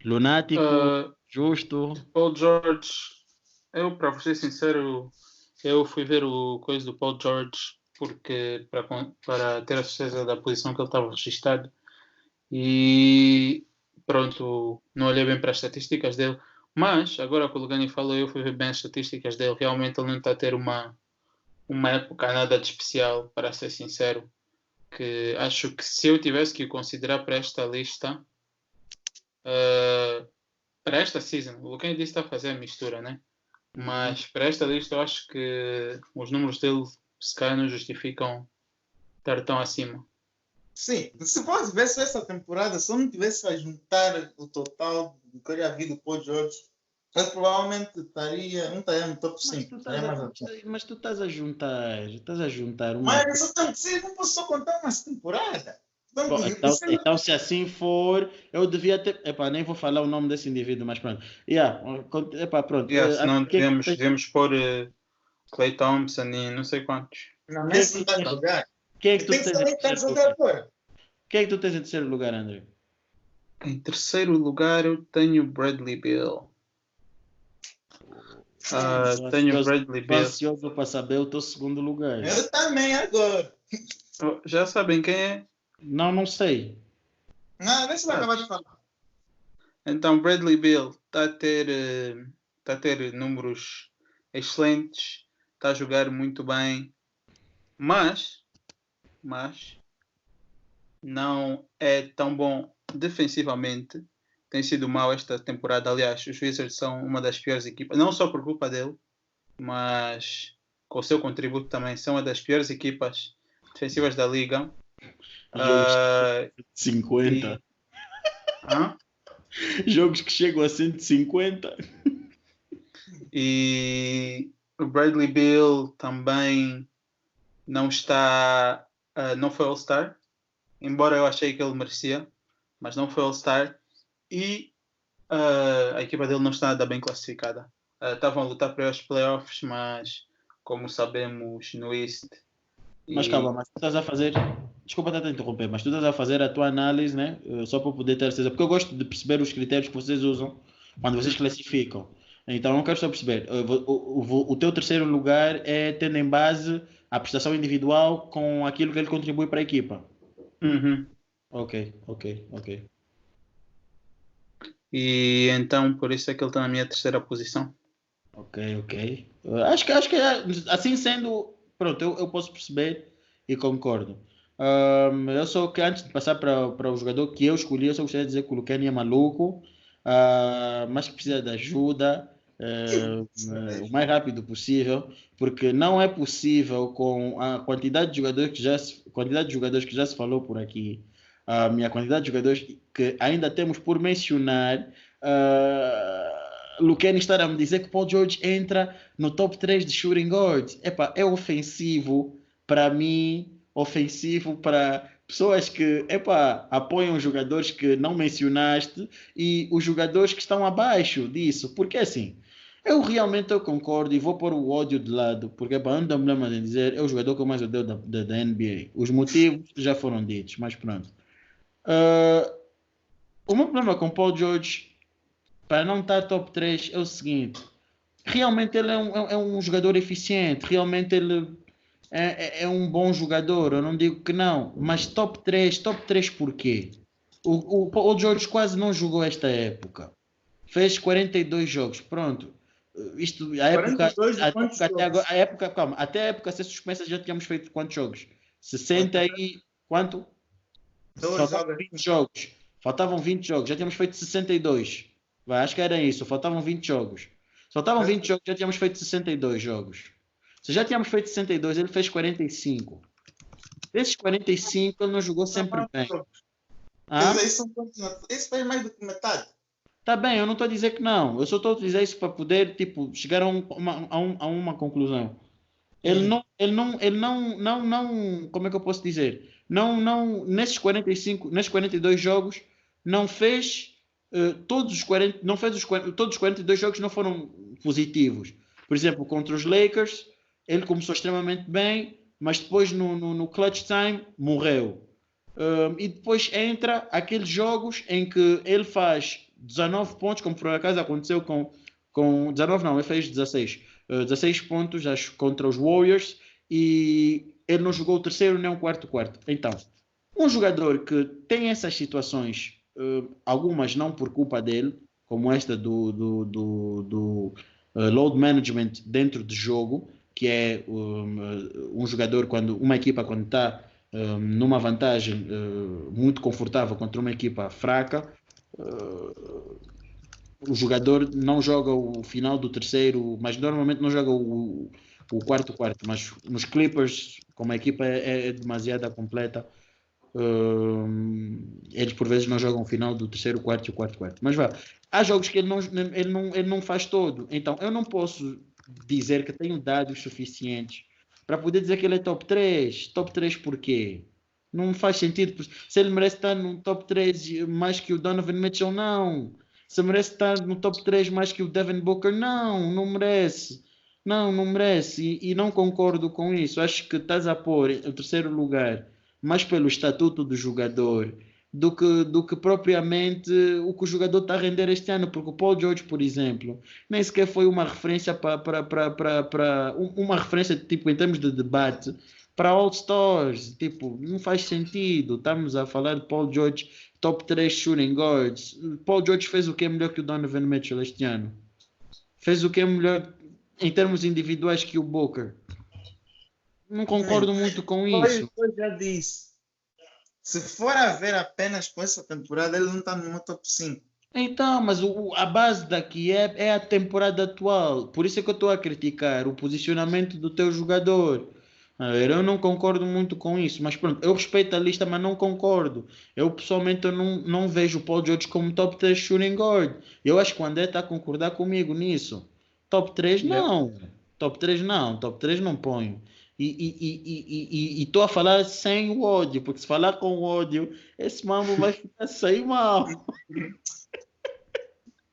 Lunático, justo? Paul George, eu para ser sincero, eu fui ver o coisa do Paul George porque para ter a certeza da posição que ele estava registrado e pronto, não olhei bem para as estatísticas dele, mas agora que o Lugani falou, eu fui ver bem as estatísticas dele, realmente ele não está a ter uma época nada de especial, para ser sincero, que acho que se eu tivesse que considerar para esta lista, para esta season, o Lugani disse que está a fazer a mistura, né? Mas para esta lista eu acho que os números dele se calhar não justificam estar tão acima. Sim, se fosse ver essa temporada, se eu não tivesse a juntar o total do que eu já vi do Paul George, eu provavelmente não estaria no top 5. Mas tu estás a juntar uma... Mas eu não posso só contar uma temporada. Então, se assim for, eu devia ter... nem vou falar o nome desse indivíduo, mas pronto. Pronto. Senão devemos pôr Klay Thompson e não sei quantos. Não, Messi não está a jogar. Quem é que tu tens em terceiro lugar? Quem é que tu tens em terceiro lugar, André? Em terceiro lugar eu tenho Bradley Beal. Tenho Bradley Beal. Estou ansioso para saber o teu segundo lugar. Eu também agora. Já sabem quem é? Não sei. Não, deixa eu acabar de falar. Então, Bradley Beal está a ter números excelentes, está a jogar muito bem, mas não é tão bom defensivamente. Tem sido mal esta temporada. Aliás, os Wizards são uma das piores equipas, não só por culpa dele, mas com o seu contributo também. São uma das piores equipas defensivas da liga. 50. Jogos que chegam a 150. E o Bradley Beal também não está, não foi All-Star, embora eu achei que ele merecia, mas não foi All-Star. E a equipa dele não está nada bem classificada. Estavam a lutar para os playoffs, mas como sabemos no East... Mas calma, mas tu estás a fazer... Desculpa estar a interromper, mas tu estás a fazer a tua análise, né? Só para poder ter certeza, porque eu gosto de perceber os critérios que vocês usam quando vocês classificam. Então não quero só perceber. O teu terceiro lugar é tendo em base a prestação individual com aquilo que ele contribui para a equipa. Uhum. Ok. E então, por isso é que ele está na minha terceira posição. Ok. Acho que assim sendo, pronto, eu posso perceber e concordo. Eu só que antes de passar para o jogador que eu escolhi, eu só gostaria de dizer que o Lucani é maluco, mas que precisa de ajuda o mais rápido possível, porque não é possível com a quantidade de jogadores que já se falou por aqui, a minha quantidade de jogadores que ainda temos por mencionar. Luqueni estar a me dizer que Paul George entra no top 3 de shooting guards. Epá, é ofensivo para mim, ofensivo para pessoas que apoiam jogadores que não mencionaste e os jogadores que estão abaixo disso. Porque assim, eu concordo e vou pôr o ódio de lado, porque não dá problema de dizer, é o jogador que eu mais odeio da NBA. Os motivos já foram ditos, mas pronto. O meu problema com Paul George para não estar top 3 é o seguinte: realmente ele é um jogador eficiente, realmente ele é um bom jogador, eu não digo que não, mas top 3 porquê? O Paul George quase não jogou esta época, fez 42 jogos, pronto. Isto, a época, 42 de a quantos época até jogos? agora, a época, calma, até a época ser suspensa já tínhamos feito quantos jogos? 60 e quanto? Dois Faltavam jogos. 20 jogos. Faltavam 20 jogos. Já tínhamos feito 62. Vai, acho que era isso. Faltavam 20 jogos. Faltavam 20 jogos, já tínhamos feito 62 jogos. Se já tínhamos feito 62, ele fez 45. Desses 45, ele não jogou sempre bem. Quer dizer, isso faz mais do que metade. Tá bem, eu não estou a dizer que não. Eu só estou a dizer isso para poder chegar a uma conclusão. Ele não, como é que eu posso dizer? Nesses 42 jogos, não fez todos os 40, não fez todos os 42 jogos não foram positivos. Por exemplo, contra os Lakers, ele começou extremamente bem, mas depois no clutch time morreu. E depois entra aqueles jogos em que ele faz 19 pontos, como por acaso aconteceu com 19 não, ele fez 16. 16 pontos acho, contra os Warriors e ele não jogou o terceiro nem o quarto. Então, um jogador que tem essas situações, algumas não por culpa dele, como esta do load management dentro do jogo, que é um jogador uma equipa quando está numa vantagem muito confortável contra uma equipa fraca, o jogador não joga o final do terceiro, mas normalmente não joga o quarto, mas nos Clippers, como a equipa é demasiado completa, eles por vezes não jogam o final do terceiro, quarto e o quarto. Mas há jogos que ele não faz todo, então eu não posso dizer que tenho dados suficientes para poder dizer que ele é top 3 porquê? Não faz sentido, se ele merece estar no top 3 mais que o Donovan Mitchell, não. Se merece estar no top 3 mais que o Devin Booker, não merece. Não merece e não concordo com isso. Acho que estás a pôr o terceiro lugar mais pelo estatuto do jogador do que propriamente o que o jogador está a render este ano, porque o Paul George, por exemplo, nem sequer foi uma referência uma referência tipo em termos de debate para All Stars, tipo, não faz sentido. Estamos a falar de Paul George top 3 shooting guards. Paul George fez o que é melhor que o Donovan Mitchell este ano? Fez o que é melhor em termos individuais que o Booker? Não concordo muito com isso. Eu já disse. Se for a ver apenas com essa temporada, ele não está no meu top 5. Então, mas a base daqui é a temporada atual. Por isso é que eu estou a criticar o posicionamento do teu jogador. Eu não concordo muito com isso, mas pronto, eu respeito a lista, mas não concordo. Eu pessoalmente eu não vejo o Paul George como top 3 shooting guard. Eu acho que o André está a concordar comigo nisso. Top 3 não. Top 3 não. Top 3 não ponho. E estou a falar sem o ódio, porque se falar com o ódio, esse mambo vai ficar sem mal.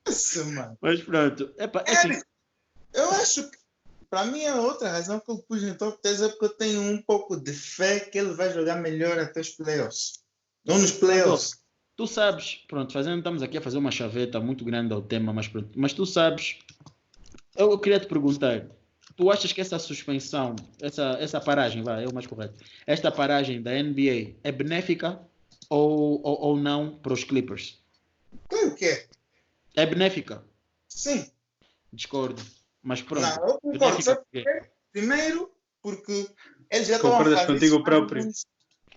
Nossa, mano. Mas pronto. Assim, eu acho que para mim é outra razão que eu pus no top 3 é porque eu tenho um pouco de fé que ele vai jogar melhor até os playoffs. Ou nos playoffs. Tu sabes, pronto, estamos aqui a fazer uma chaveta muito grande ao tema, mas tu sabes, eu queria te perguntar, tu achas que essa suspensão, essa paragem, é o mais correto, esta paragem da NBA é benéfica ou não para os Clippers? Claro que é. É benéfica? Sim. Discordo. Mas pronto. Não, eu concordo. Benéfica Sabe por quê? porquê? Primeiro, porque eles já estão a Concordas fazer contigo isso próprio? eles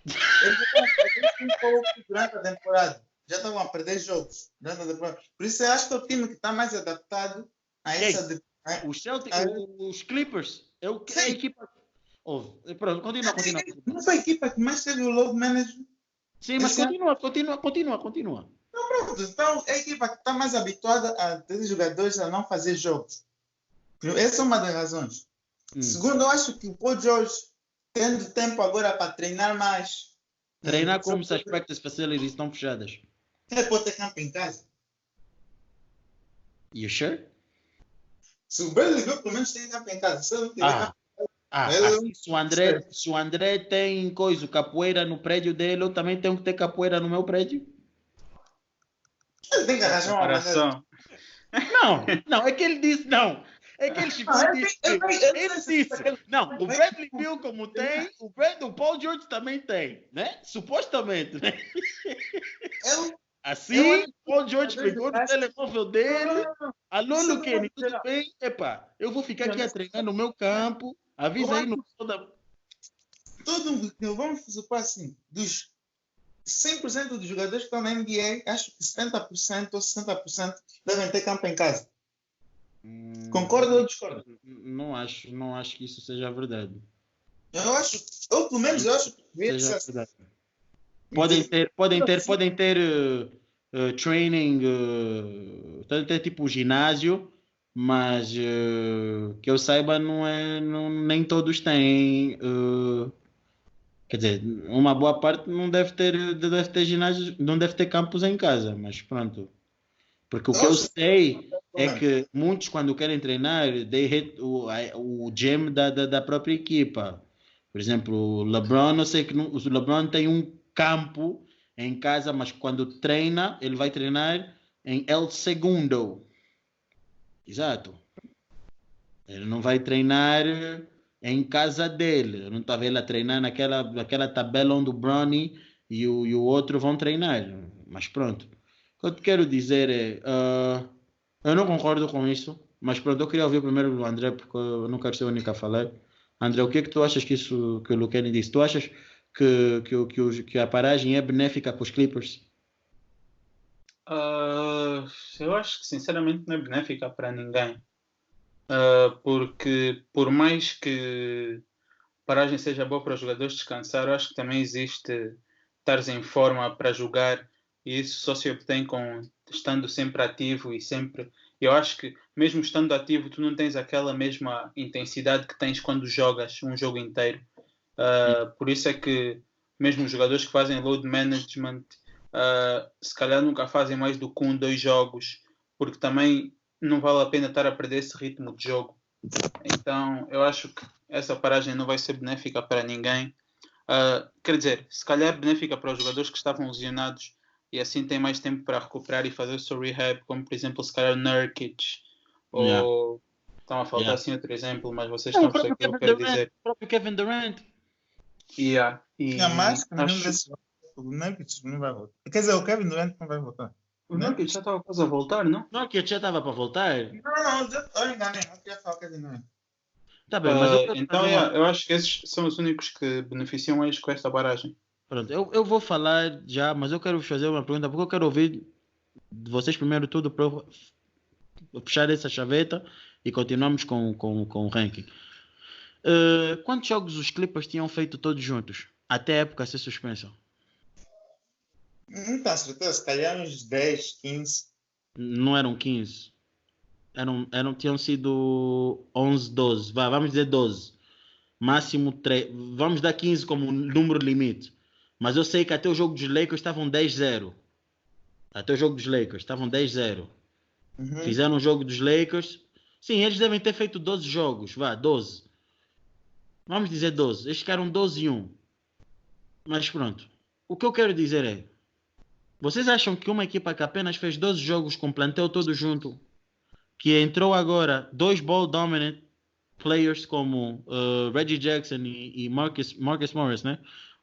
já estão a fazer isso um pouco durante a temporada. Já estão a perder jogos durante a temporada. Por isso eu acho que é o time que está mais adaptado a essa... Os Celtics, os Clippers, é a Sim. equipa. Pronto, continua. Não foi a equipa que mais teve o load management. Sim, mas Esse ano. continua. Pronto, então é a equipa que está mais habituada a ter jogadores a não fazer jogos. Essa é uma das razões. Segundo, eu acho que o Paul George, tendo tempo agora para treinar mais. Treinar como se as practice facilities estão fechadas. Ele pode ter campo em casa. You sure? Se o Bradley Beal pelo menos tem campo em casa. Se ele não tiver campo assim, se o André tem capoeira no prédio dele, eu também tenho que ter capoeira no meu prédio. ele tem que arranjar uma maneira. Não, é que ele disse não. É que ele chegou e disse. Ele disse. Não, o Bradley Beal como tem, o Paul George também tem, né? Supostamente, né? Assim, o Paul George pegou no telemóvel dele. Alô, Luquene, tudo bem? Epa, eu vou ficar aqui a treinar no meu campo. Avisa aí no Vamos supor assim, dos 100% dos jogadores que estão na NBA, acho que 70% ou 60% devem ter campo em casa. Concorda ou discorda? Não acho que isso seja verdade. Eu pelo menos acho que seja verdade. Podem ter training, podem ter tipo ginásio, mas que eu saiba nem todos têm. Quer dizer, uma boa parte não deve ter ginásio, não deve ter campos em casa, mas pronto. Porque o que eu sei é que muitos, quando querem treinar, they hit o gym da própria equipa. Por exemplo, o LeBron, eu sei que o LeBron tem um campo em casa, mas quando treina, ele vai treinar em El Segundo. Exato. Ele não vai treinar em casa dele. Eu não estava ele a treinar naquela tabela onde o Bronny e o outro vão treinar. Mas pronto. O que eu te quero dizer é... eu não concordo com isso, mas pronto, eu queria ouvir primeiro o André, porque eu não quero ser o único a falar. André, o que é que tu achas que o Luquene disse? Tu achas que a paragem é benéfica para os Clippers? Eu acho que sinceramente não é benéfica para ninguém. Porque por mais que a paragem seja boa para os jogadores descansar, eu acho que também existe estares em forma para jogar, e isso só se obtém estando sempre ativo e sempre. Eu acho que mesmo estando ativo, tu não tens aquela mesma intensidade que tens quando jogas um jogo inteiro. Por isso é que mesmo os jogadores que fazem load management se calhar nunca fazem mais do que 2 jogos, porque também não vale a pena estar a perder esse ritmo de jogo. Então eu acho que essa paragem não vai ser benéfica para ninguém. Quer dizer, se calhar é benéfica para os jogadores que estavam lesionados e assim têm mais tempo para recuperar e fazer o seu rehab, como por exemplo se calhar o Nurkic, ou estão a faltar assim outro exemplo, mas vocês estão a perceber o que eu quero dizer. O próprio Kevin Durant. Mais que nenhum desses, o Nurkic não vai voltar. Quer dizer, o Kevin Durant não vai voltar. O Nurkic já estava quase a voltar, não? Não, que já estava para voltar. Não, eu enganei. Eu queria falar o Kevin Durant. Tá bem, mas então eu acho que esses são os únicos que beneficiam eles com esta paragem. Pronto, eu vou falar já, mas eu quero fazer uma pergunta, porque eu quero ouvir de vocês primeiro tudo para fechar essa chaveta e continuamos com o ranking. Quantos jogos os Clippers tinham feito todos juntos? Até a época ser suspensa? Não tenho certeza, se calhar uns 10, 15. Não eram 15. Tinham sido 11, 12. Vamos dizer 12. Máximo 3. Vamos dar 15 como número limite. Mas eu sei que até o jogo dos Lakers estavam 10-0. Até o jogo dos Lakers estavam 10-0. Fizeram o jogo dos Lakers. Sim, eles devem ter feito 12 jogos. 12. Vamos dizer 12. Eles ficaram 12-1. Mas pronto. O que eu quero dizer é... Vocês acham que uma equipa que apenas fez 12 jogos com o plantel todo junto, que entrou agora 2 ball dominant players como Reggie Jackson e Marcus Morris, né?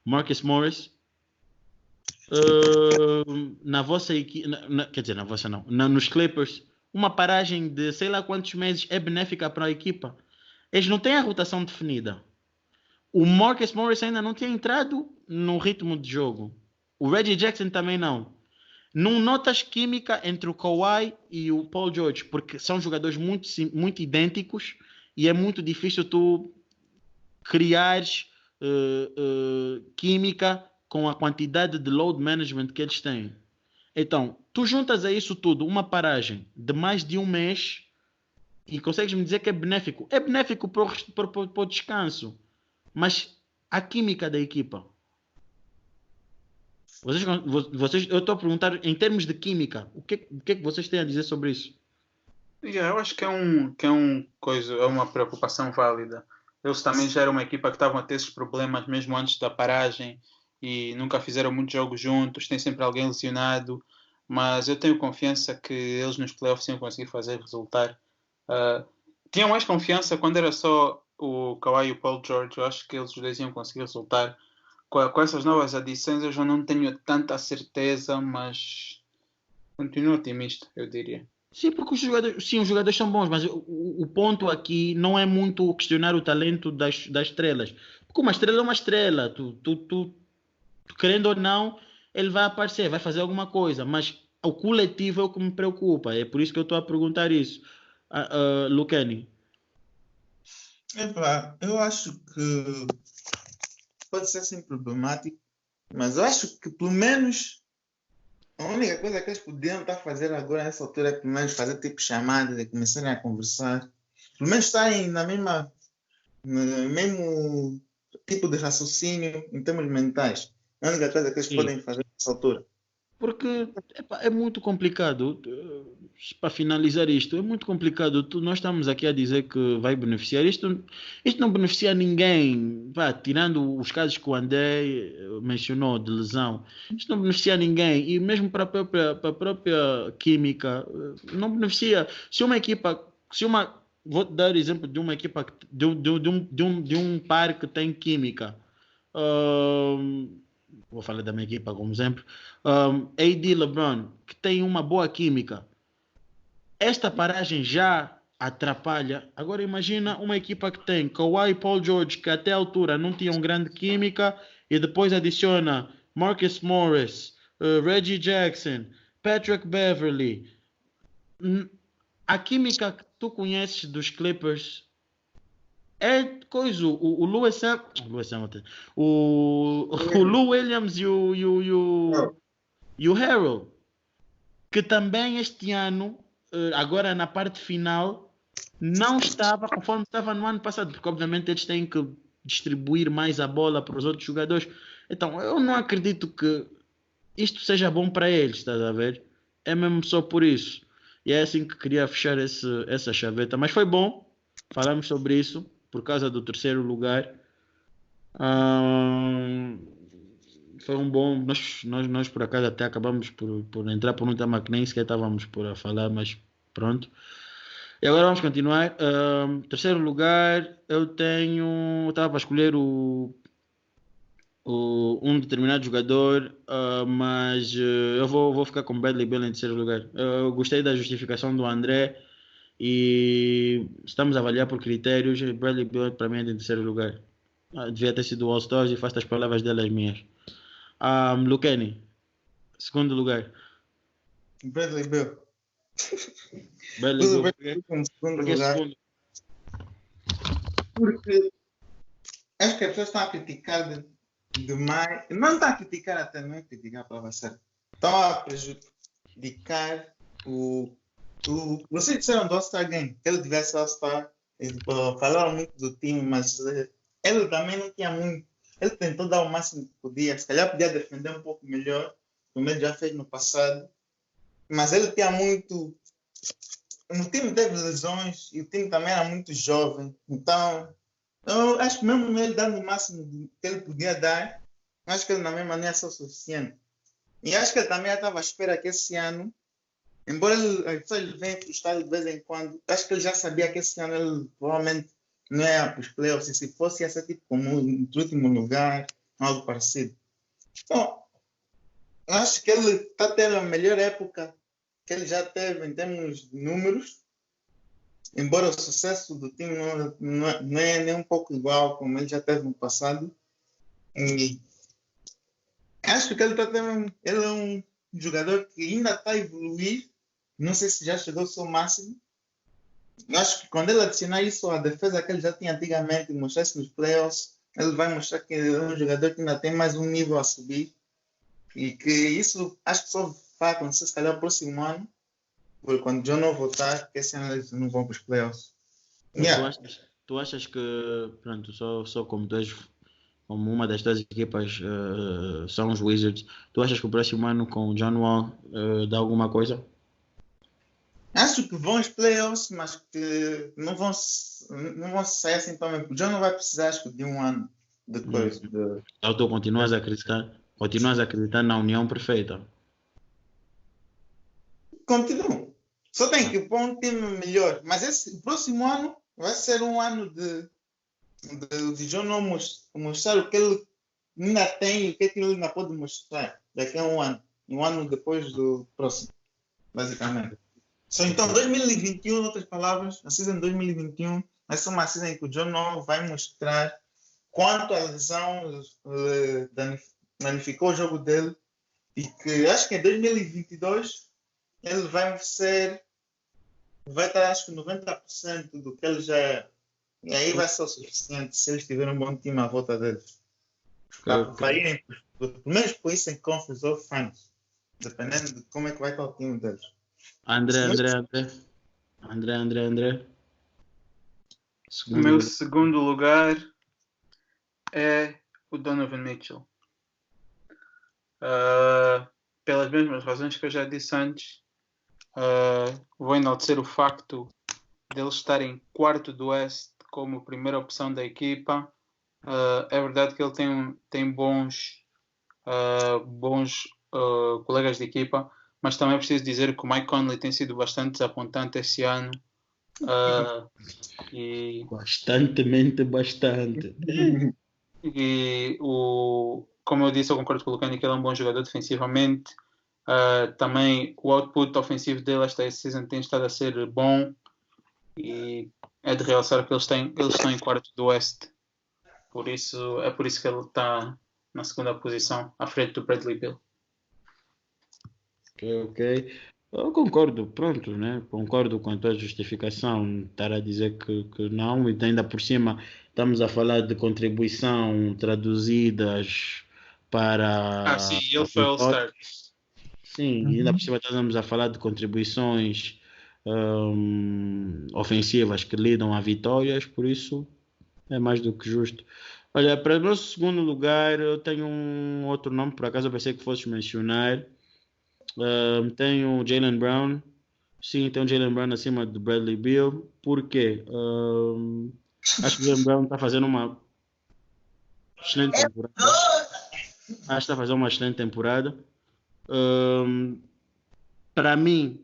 Marcus Morris. na vossa equipe, quer dizer, na vossa não, nos Clippers, uma paragem de sei lá quantos meses é benéfica para a equipa. Eles não têm a rotação definida. O Marcus Morris ainda não tinha entrado no ritmo de jogo. O Reggie Jackson também não. Não notas química entre o Kawhi e o Paul George, porque são jogadores muito idênticos e é muito difícil tu criares química com a quantidade de load management que eles têm. Então, tu juntas a isso tudo uma paragem de mais de um mês e consegues me dizer que é benéfico. É benéfico para o descanso, mas a química da equipa. Eu estou a perguntar em termos de química, o que é que vocês têm a dizer sobre isso? Eu acho que é uma preocupação válida. Eles também já eram uma equipa que estavam a ter esses problemas mesmo antes da paragem e nunca fizeram muitos jogos juntos, tem sempre alguém lesionado, mas eu tenho confiança que eles nos playoffs iam conseguir fazer resultar. Tinha mais confiança quando era só o Kawhi e o Paul George. Eu acho que eles os dois iam conseguir resultar. Com essas novas adições eu já não tenho tanta certeza, mas continuo otimista, eu diria. Sim, porque os jogadores são bons, mas o ponto aqui não é muito questionar o talento das estrelas. Porque uma estrela é uma estrela. Tu, querendo ou não, ele vai aparecer, vai fazer alguma coisa. Mas o coletivo é o que me preocupa. É por isso que eu estou a perguntar isso. Lucani. Eu acho que pode ser assim problemático, mas eu acho que pelo menos a única coisa que eles podiam estar a fazer agora nessa altura é pelo menos fazer tipo chamadas e começarem a conversar. Pelo menos estarem no mesmo tipo de raciocínio em termos mentais. A única coisa que eles podem fazer nessa altura. Porque é muito complicado. Para finalizar isto, é muito complicado. Nós estamos aqui a dizer que vai beneficiar. Isto não beneficia ninguém. Tirando os casos que o André mencionou de lesão, isto não beneficia ninguém. E mesmo para a própria química, não beneficia. Vou dar o exemplo de uma equipa, de um par que tem química. Vou falar da minha equipa como exemplo. AD LeBron, que tem uma boa química. Esta paragem já atrapalha. Agora imagina uma equipa que tem Kawhi e Paul George, que até a altura não tinham grande química, e depois adiciona Marcus Morris, Reggie Jackson, Patrick Beverley. A química que tu conheces dos Clippers é coisa. O Lewis Hamilton, o Lou Williams e o Harold, que também este ano, agora na parte final, não estava conforme estava no ano passado, porque obviamente eles têm que distribuir mais a bola para os outros jogadores. Então eu não acredito que isto seja bom para eles, estás a ver? É mesmo só por isso. E é assim que queria fechar essa chaveta. Mas foi bom, falamos sobre isso por causa do terceiro lugar. Foi um bom. Nós por acaso até acabamos por entrar por um tema que nem sequer estávamos por a falar, mas pronto. E agora vamos continuar. Terceiro lugar, eu estava a escolher um determinado jogador, mas eu vou ficar com Bradley Beal em terceiro lugar. Eu gostei da justificação do André. E estamos a avaliar por critérios. Bradley Beal para mim é em terceiro lugar. Devia ter sido o All-Stars e faço as palavras dele as minhas. Lucani, segundo lugar. Bradley Beal. Bradley Beal. Porque segundo? Porque acho que as pessoas estão a criticar demais. Não estão a criticar até, não é criticar a palavra certa. Estão a prejudicar vocês disseram do All-Star Game, que ele tivesse All-Star, falaram muito do time, mas ele também não tinha muito. Ele tentou dar o máximo que podia, se calhar podia defender um pouco melhor, como ele já fez no passado, mas ele tinha muito. O time teve lesões e o time também era muito jovem, então eu acho que mesmo ele dando o máximo que ele podia dar, acho que ele na mesma maneira é o suficiente. E acho que ele também estava à espera que esse ano, embora ele venha frustrado de vez em quando, acho que ele já sabia que esse ano ele provavelmente não ia para os playoffs, e se fosse ia ser tipo como no último lugar, algo parecido. Então, Acho que ele está tendo a melhor época que ele já teve em termos de números, embora o sucesso do time não é nem um pouco igual como ele já teve no passado. E acho que ele é um jogador que ainda está a evoluir. Não sei se já chegou ao seu máximo. Eu acho que quando ele adicionar isso à defesa que ele já tinha antigamente, mostrar isso nos playoffs, ele vai mostrar que ele é um jogador que ainda tem mais um nível a subir. E que isso acho que só vai acontecer se calhar no próximo ano, porque quando o John não voltar, que esse ano eles não vão para os playoffs. Yeah. Tu achas que, pronto, só como tu és, como uma das tuas equipas são os Wizards, tu achas que o próximo ano com o John Wall dá alguma coisa? Acho que vão aos playoffs, mas que não vão sair assim também. O John não vai precisar, acho que, de um ano depois. Então tu continuas a acreditar na união perfeita. Continuo. Só tem que pôr um time melhor. Mas o próximo ano vai ser um ano de John não mostrar o que ele ainda tem e o que ele ainda pode mostrar daqui a um ano. Um ano depois do próximo, basicamente. Então, 2021, em outras palavras, a season 2021 vai ser uma season em que o John Wall vai mostrar quanto a lesão danificou o jogo dele e que acho que em 2022 ele vai estar acho que 90% do que ele já é. E aí vai ser o suficiente se eles tiverem um bom time à volta deles. Para irem pelo menos por isso em Conference ou Finals, dependendo de como é que vai estar o time deles. André. O meu segundo lugar é o Donovan Mitchell. Pelas mesmas razões que eu já disse antes, vou enaltecer o facto de ele estar em quarto do Oeste como primeira opção da equipa. É verdade que ele tem bons colegas de equipa, mas também é preciso dizer que o Mike Conley tem sido bastante desapontante esse ano. Bastante. E como eu disse, eu concordo com o Lucani que ele é um bom jogador defensivamente. Também o output ofensivo dele esta season tem estado a ser bom e é de realçar que eles estão em quarto do Oeste. É por isso que ele está na segunda posição, à frente do Bradley Beal. Ok. Eu concordo, pronto, né? Concordo com a tua justificação, estar a dizer que não, e ainda por cima estamos a falar de contribuição traduzidas para. Sim, ele foi All-Star. Sim, e ainda por cima estamos a falar de contribuições ofensivas que lidam a vitórias, por isso é mais do que justo. Olha, para o meu segundo lugar, eu tenho um outro nome, por acaso eu pensei que fosses mencionar. Tenho o Jaylen Brown. Sim, tem o Jaylen Brown acima do Bradley Beal. Por quê? Acho que o Jaylen Brown está fazendo uma excelente temporada. Acho que está fazendo uma excelente temporada. Para mim,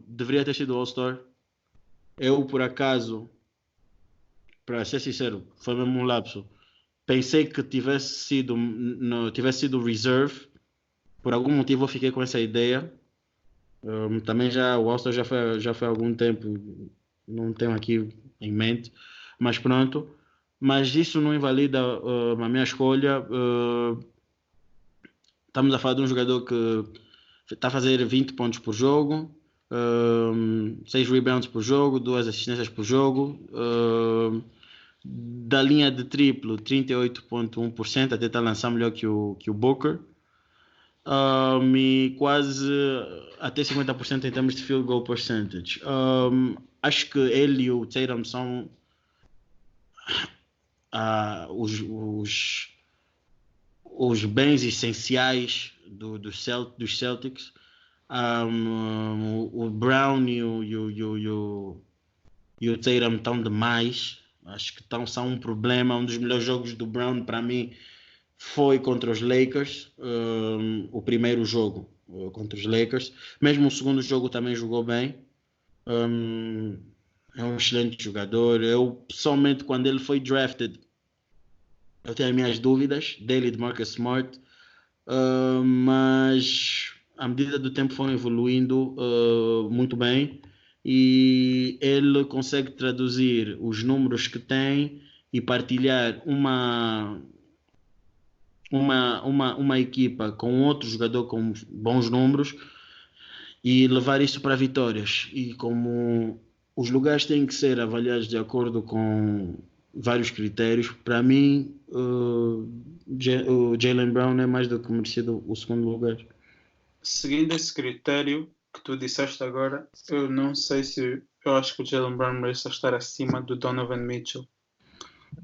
deveria ter sido All-Star. Eu, por acaso, para ser sincero, foi mesmo um lapso. Pensei que tivesse sido reserve. Por algum motivo eu fiquei com essa ideia. Também o All-Star já foi há algum tempo, não tenho aqui em mente, mas pronto. Mas isso não invalida a minha escolha. Estamos a falar de um jogador que está a fazer 20 pontos por jogo, 6 rebounds por jogo, 2 assistências por jogo. Da linha de triplo, 38,1%, até está a lançar melhor que o Booker. E quase até 50% em termos de field goal percentage. Acho que ele e o Tatum são os bens essenciais dos Celtics. O Brown e o Tatum estão demais. Acho que são um problema. Um dos melhores jogos do Brown para mim foi contra os Lakers, o primeiro jogo contra os Lakers. Mesmo o segundo jogo também jogou bem. É um excelente jogador. Eu, pessoalmente, quando ele foi drafted, eu tenho as minhas dúvidas dele e de Marcus Smart. mas à medida do tempo foi evoluindo muito bem e ele consegue traduzir os números que tem e partilhar uma equipa com outro jogador com bons números e levar isso para vitórias. E como os lugares têm que ser avaliados de acordo com vários critérios, para mim o Jaylen Brown é mais do que merecido o segundo lugar. Seguindo esse critério que tu disseste agora, eu não sei se eu acho que o Jaylen Brown merece estar acima do Donovan Mitchell.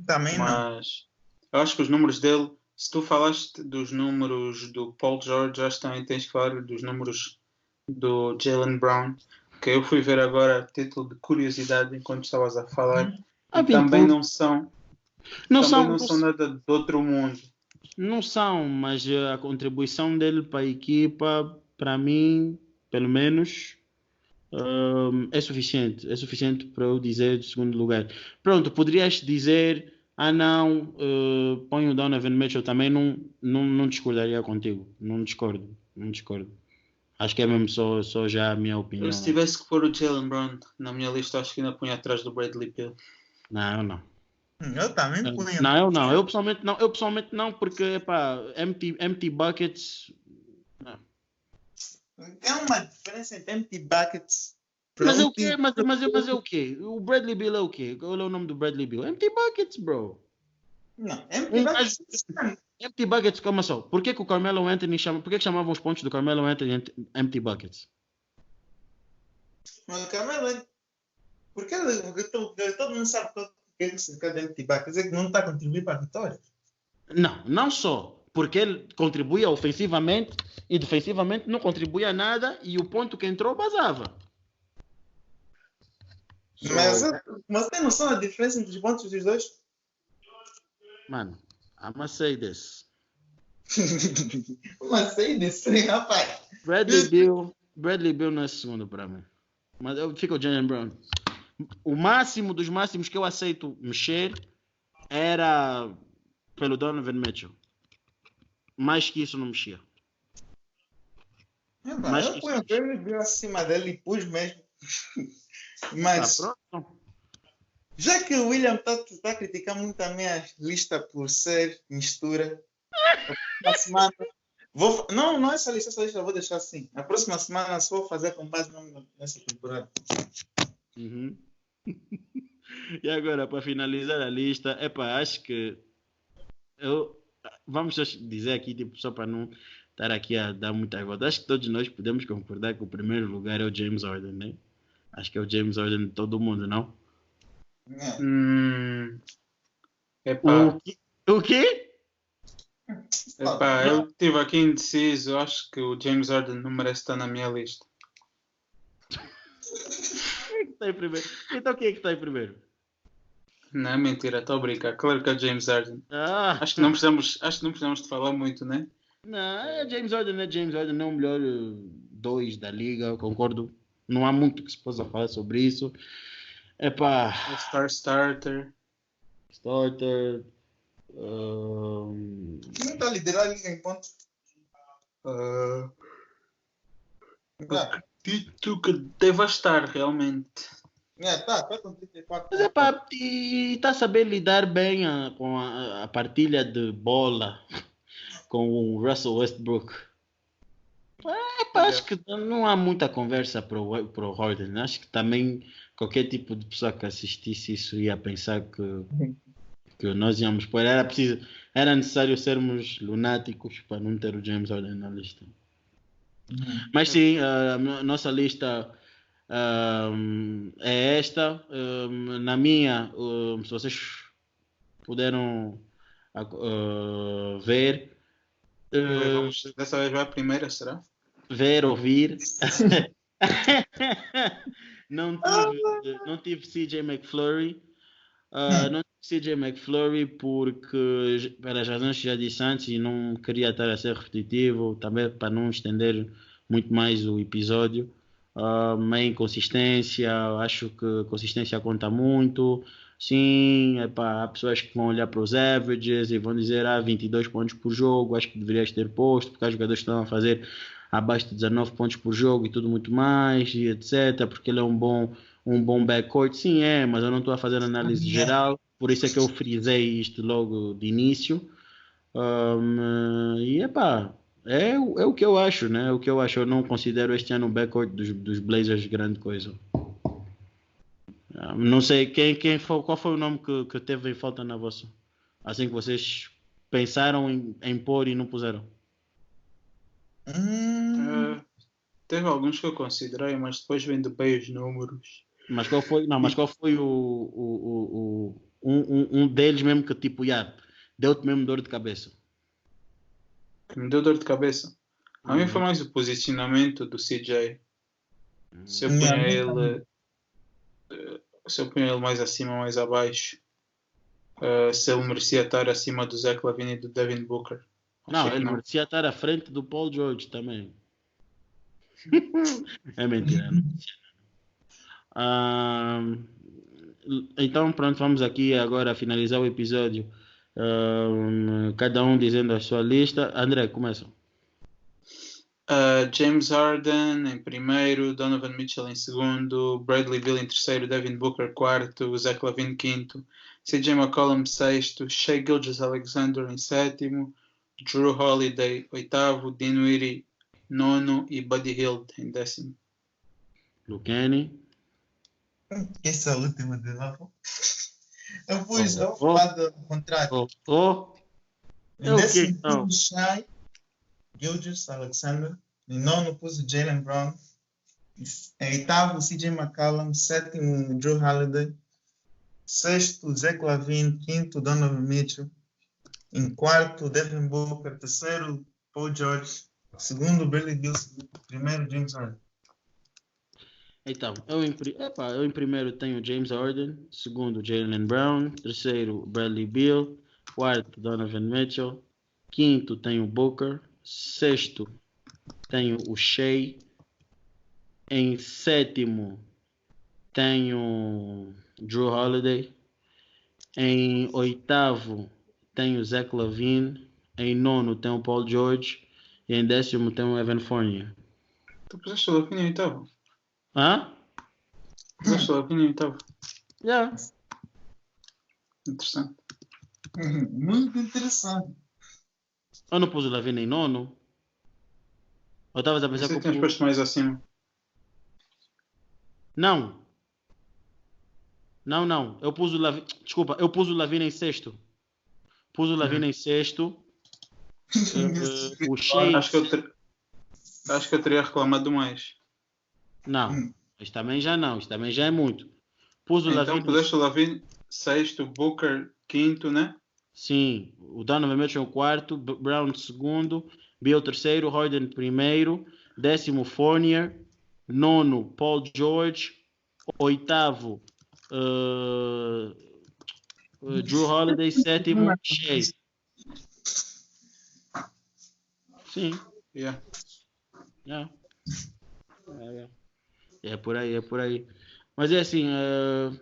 Também não. Mas eu acho que os números dele, se tu falaste dos números do Paul George, acho que também tens que falar dos números do Jaylen Brown, que eu fui ver agora a título de curiosidade enquanto estavas a falar, e também não são nada do outro mundo. Não são, mas a contribuição dele para a equipa, para mim, pelo menos, é suficiente para eu dizer de segundo lugar. Pronto, poderias dizer, não, põe o Donovan Mitchell também, não discordaria contigo, não discordo. Acho que é mesmo só já a minha opinião. Eu, se tivesse que pôr o Jaylen Brown na minha lista, acho que ainda punha atrás do Bradley Beal. Não. Eu também punha. Não. Eu pessoalmente não, porque empty buckets. Não. É uma diferença entre empty buckets. Mas é o quê? Mas é o quê? O Bradley Beal é o quê? Qual é o nome do Bradley Beal? Empty buckets, bro. Não, empty buckets. Empty buckets, calma só. Por que o Carmelo Anthony por que chamavam os pontos do Carmelo Anthony empty buckets? Mas o Carmelo, porque todo mundo sabe que é significado de empty buckets, quer dizer que não está a contribuir para a vitória. Não só. Porque ele contribuía ofensivamente e defensivamente não contribuía nada e o ponto que entrou basava. Mas tem noção da diferença entre os pontos dos dois? Mano, I must say this. Mas sei disso, rapaz. Bradley Beal não é segundo para mim. Mas eu fico o Jaylen Brown. O máximo dos máximos que eu aceito mexer era pelo Donovan Mitchell. Mais que isso não mexia. Eu ponho o Bradley Beal acima dele e pus mesmo. Mas já que o William está a criticar muito a minha lista por ser mistura, na semana não essa lista eu vou deixar assim. Na próxima semana só vou fazer com base nessa temporada. Uhum. E agora, para finalizar a lista, acho que vamos dizer aqui, tipo, só para não estar aqui a dar muita volta. Acho que todos nós podemos concordar que o primeiro lugar é o James Harden, né? Acho que é o James Harden de todo mundo, não? O quê? Eu estive aqui indeciso. Acho que o James Harden não merece estar na minha lista. Quem é que está em primeiro? Então quem é que está em primeiro? Não é mentira, estou a brincar. Claro que é o James Harden. Acho que não precisamos de falar muito, né? Não, James Harden é o melhor 2 da liga, eu concordo. Não há muito que se possa falar sobre isso. Starter. Quem está a liderar a liga em pontos? Acredito que deva estar realmente. Tá com 34. Mas e está a saber lidar bem com a partilha de bola com o Russell Westbrook. Acho que não há muita conversa para o Harden. Acho que também qualquer tipo de pessoa que assistisse isso ia pensar que nós íamos pôr. Era necessário sermos lunáticos para não ter o James Harden na lista. Mas sim, a nossa lista é esta. Na minha, se vocês puderam ver. Dessa vez vai a primeira, será? Ver, ouvir. Não tive CJ McFlurry. Não tive CJ McFlurry porque, pelas razões que já disse antes, e não queria estar a ser repetitivo, também para não estender muito mais o episódio. Meio inconsistência, acho que consistência conta muito. sim, epá, há pessoas que vão olhar para os averages e vão dizer 22 pontos por jogo, acho que deverias ter posto, porque há jogadores que estão a fazer abaixo de 19 pontos por jogo e tudo muito mais, e etc, porque ele é um bom backcourt, sim mas eu não estou a fazer análise geral, por isso é que eu frisei isto logo de início. E epá, é o que eu acho, né? O que eu acho, eu não considero este ano o backcourt dos Blazers grande coisa. Não sei qual foi o nome que teve em falta na vossa, assim que vocês pensaram em pôr e não puseram. Teve alguns que eu considerei, mas depois vendo bem os números. Mas qual foi? Não, mas qual foi um deles mesmo que tipo, deu-te mesmo dor de cabeça? Que me deu dor de cabeça. A mim foi mais o posicionamento do CJ. Se eu punha ele mais acima, mais abaixo, se ele merecia estar acima do Zach LaVine e do Devin Booker. Não, ele merecia estar à frente do Paul George também. É mentira, não. Então pronto, vamos aqui agora finalizar o episódio. Cada um dizendo a sua lista. André, começa. James Harden em primeiro, Donovan Mitchell em segundo, Bradley Beal em terceiro, Devin Booker quarto, Zach LaVine quinto, CJ McCollum sexto, Shai Gilgeous-Alexander em sétimo, Drew Holiday oitavo, Dinwiddie nono e Buddy Hield em décimo. Luqueni. Essa é a última de novo. Eu pus ao lado contrário. Em décimo pus o Shai Gilgeous-Alexander. Em nono pus o Jaylen Brown. Em oitavo, CJ McCollum. Sétimo, Drew Holiday. Sexto, Zach LaVine. Quinto, Donovan Mitchell. Em quarto, Devin Booker. Terceiro, Paul George. Segundo, Bradley Beal. Primeiro, James Harden. Então, eu em primeiro tenho James Harden, segundo Jaylen Brown, terceiro Bradley Beal, quarto Donovan Mitchell, quinto tenho Booker, sexto tenho o Shai, em sétimo tenho Drew Holiday, em oitavo tenho Zach LaVine, em nono tenho Paul George e em décimo tenho Evan Fournier. Tu puseste o LaVine em oitavo? Puseste o LaVine em oitavo? Interessante. Muito interessante. Eu não pus o LaVine em nono? Ou estavas a pensar que eu tinha posto mais acima? Não. Eu pus o LaVine... Desculpa, eu pus o LaVine em sexto. Pus o LaVine em sexto. O Shai... Acho que eu teria reclamado mais. Não. Isto também já não. Isto também já é muito. Pus o então LaVine... puseste o LaVine sexto, Booker quinto, né? Sim. O Donovan Mitchell quarto, Brown segundo, Beal terceiro, Harden primeiro, décimo Fournier, nono Paul George, oitavo Drew Holiday, sétimo Shai. Sim. Yeah. É por aí. Mas é assim,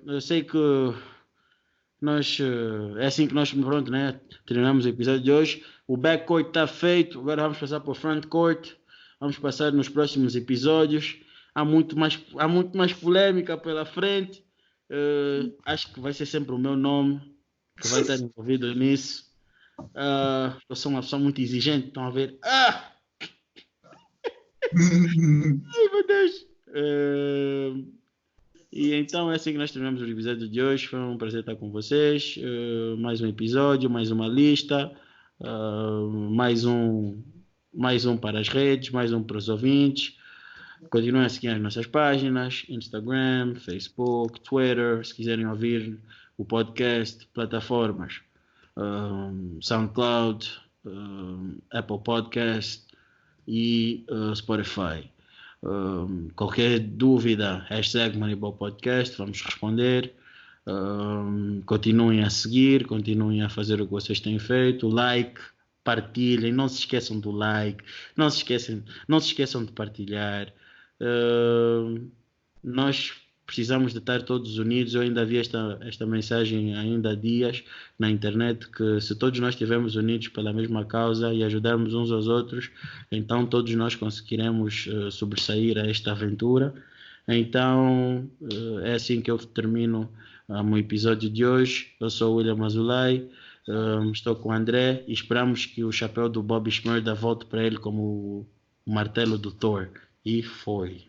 eu sei que nós, é assim que nós, pronto, né? Terminamos o episódio de hoje. O backcourt está feito, agora vamos passar para o frontcourt. Vamos passar nos próximos episódios. Há muito mais polêmica pela frente. Acho que vai ser sempre o meu nome que vai estar envolvido nisso. Eu sou uma pessoa muito exigente, estão a ver? Ai, meu Deus! E então é assim que nós terminamos o episódio de hoje. Foi um prazer estar com vocês. Mais um episódio, mais uma lista, mais um para as redes, mais um para os ouvintes. Continuem a seguir as nossas páginas, Instagram, Facebook, Twitter, se quiserem ouvir o podcast, plataformas, SoundCloud, Apple Podcast e Spotify. Qualquer dúvida, #MoneyBallPodcast, vamos responder. Continuem a seguir, continuem a fazer o que vocês têm feito, like, partilhem, não se esqueçam do like, não se esqueçam de partilhar. Nós precisamos de estar todos unidos. Eu ainda vi esta mensagem ainda há dias na internet, que se todos nós estivermos unidos pela mesma causa e ajudarmos uns aos outros, então todos nós conseguiremos sobressair a esta aventura. Então é assim que eu termino o episódio de hoje. Eu sou o William Azulay, estou com o André e esperamos que o chapéu do Bobby Shmurda volte para ele como o martelo do Thor. E foi.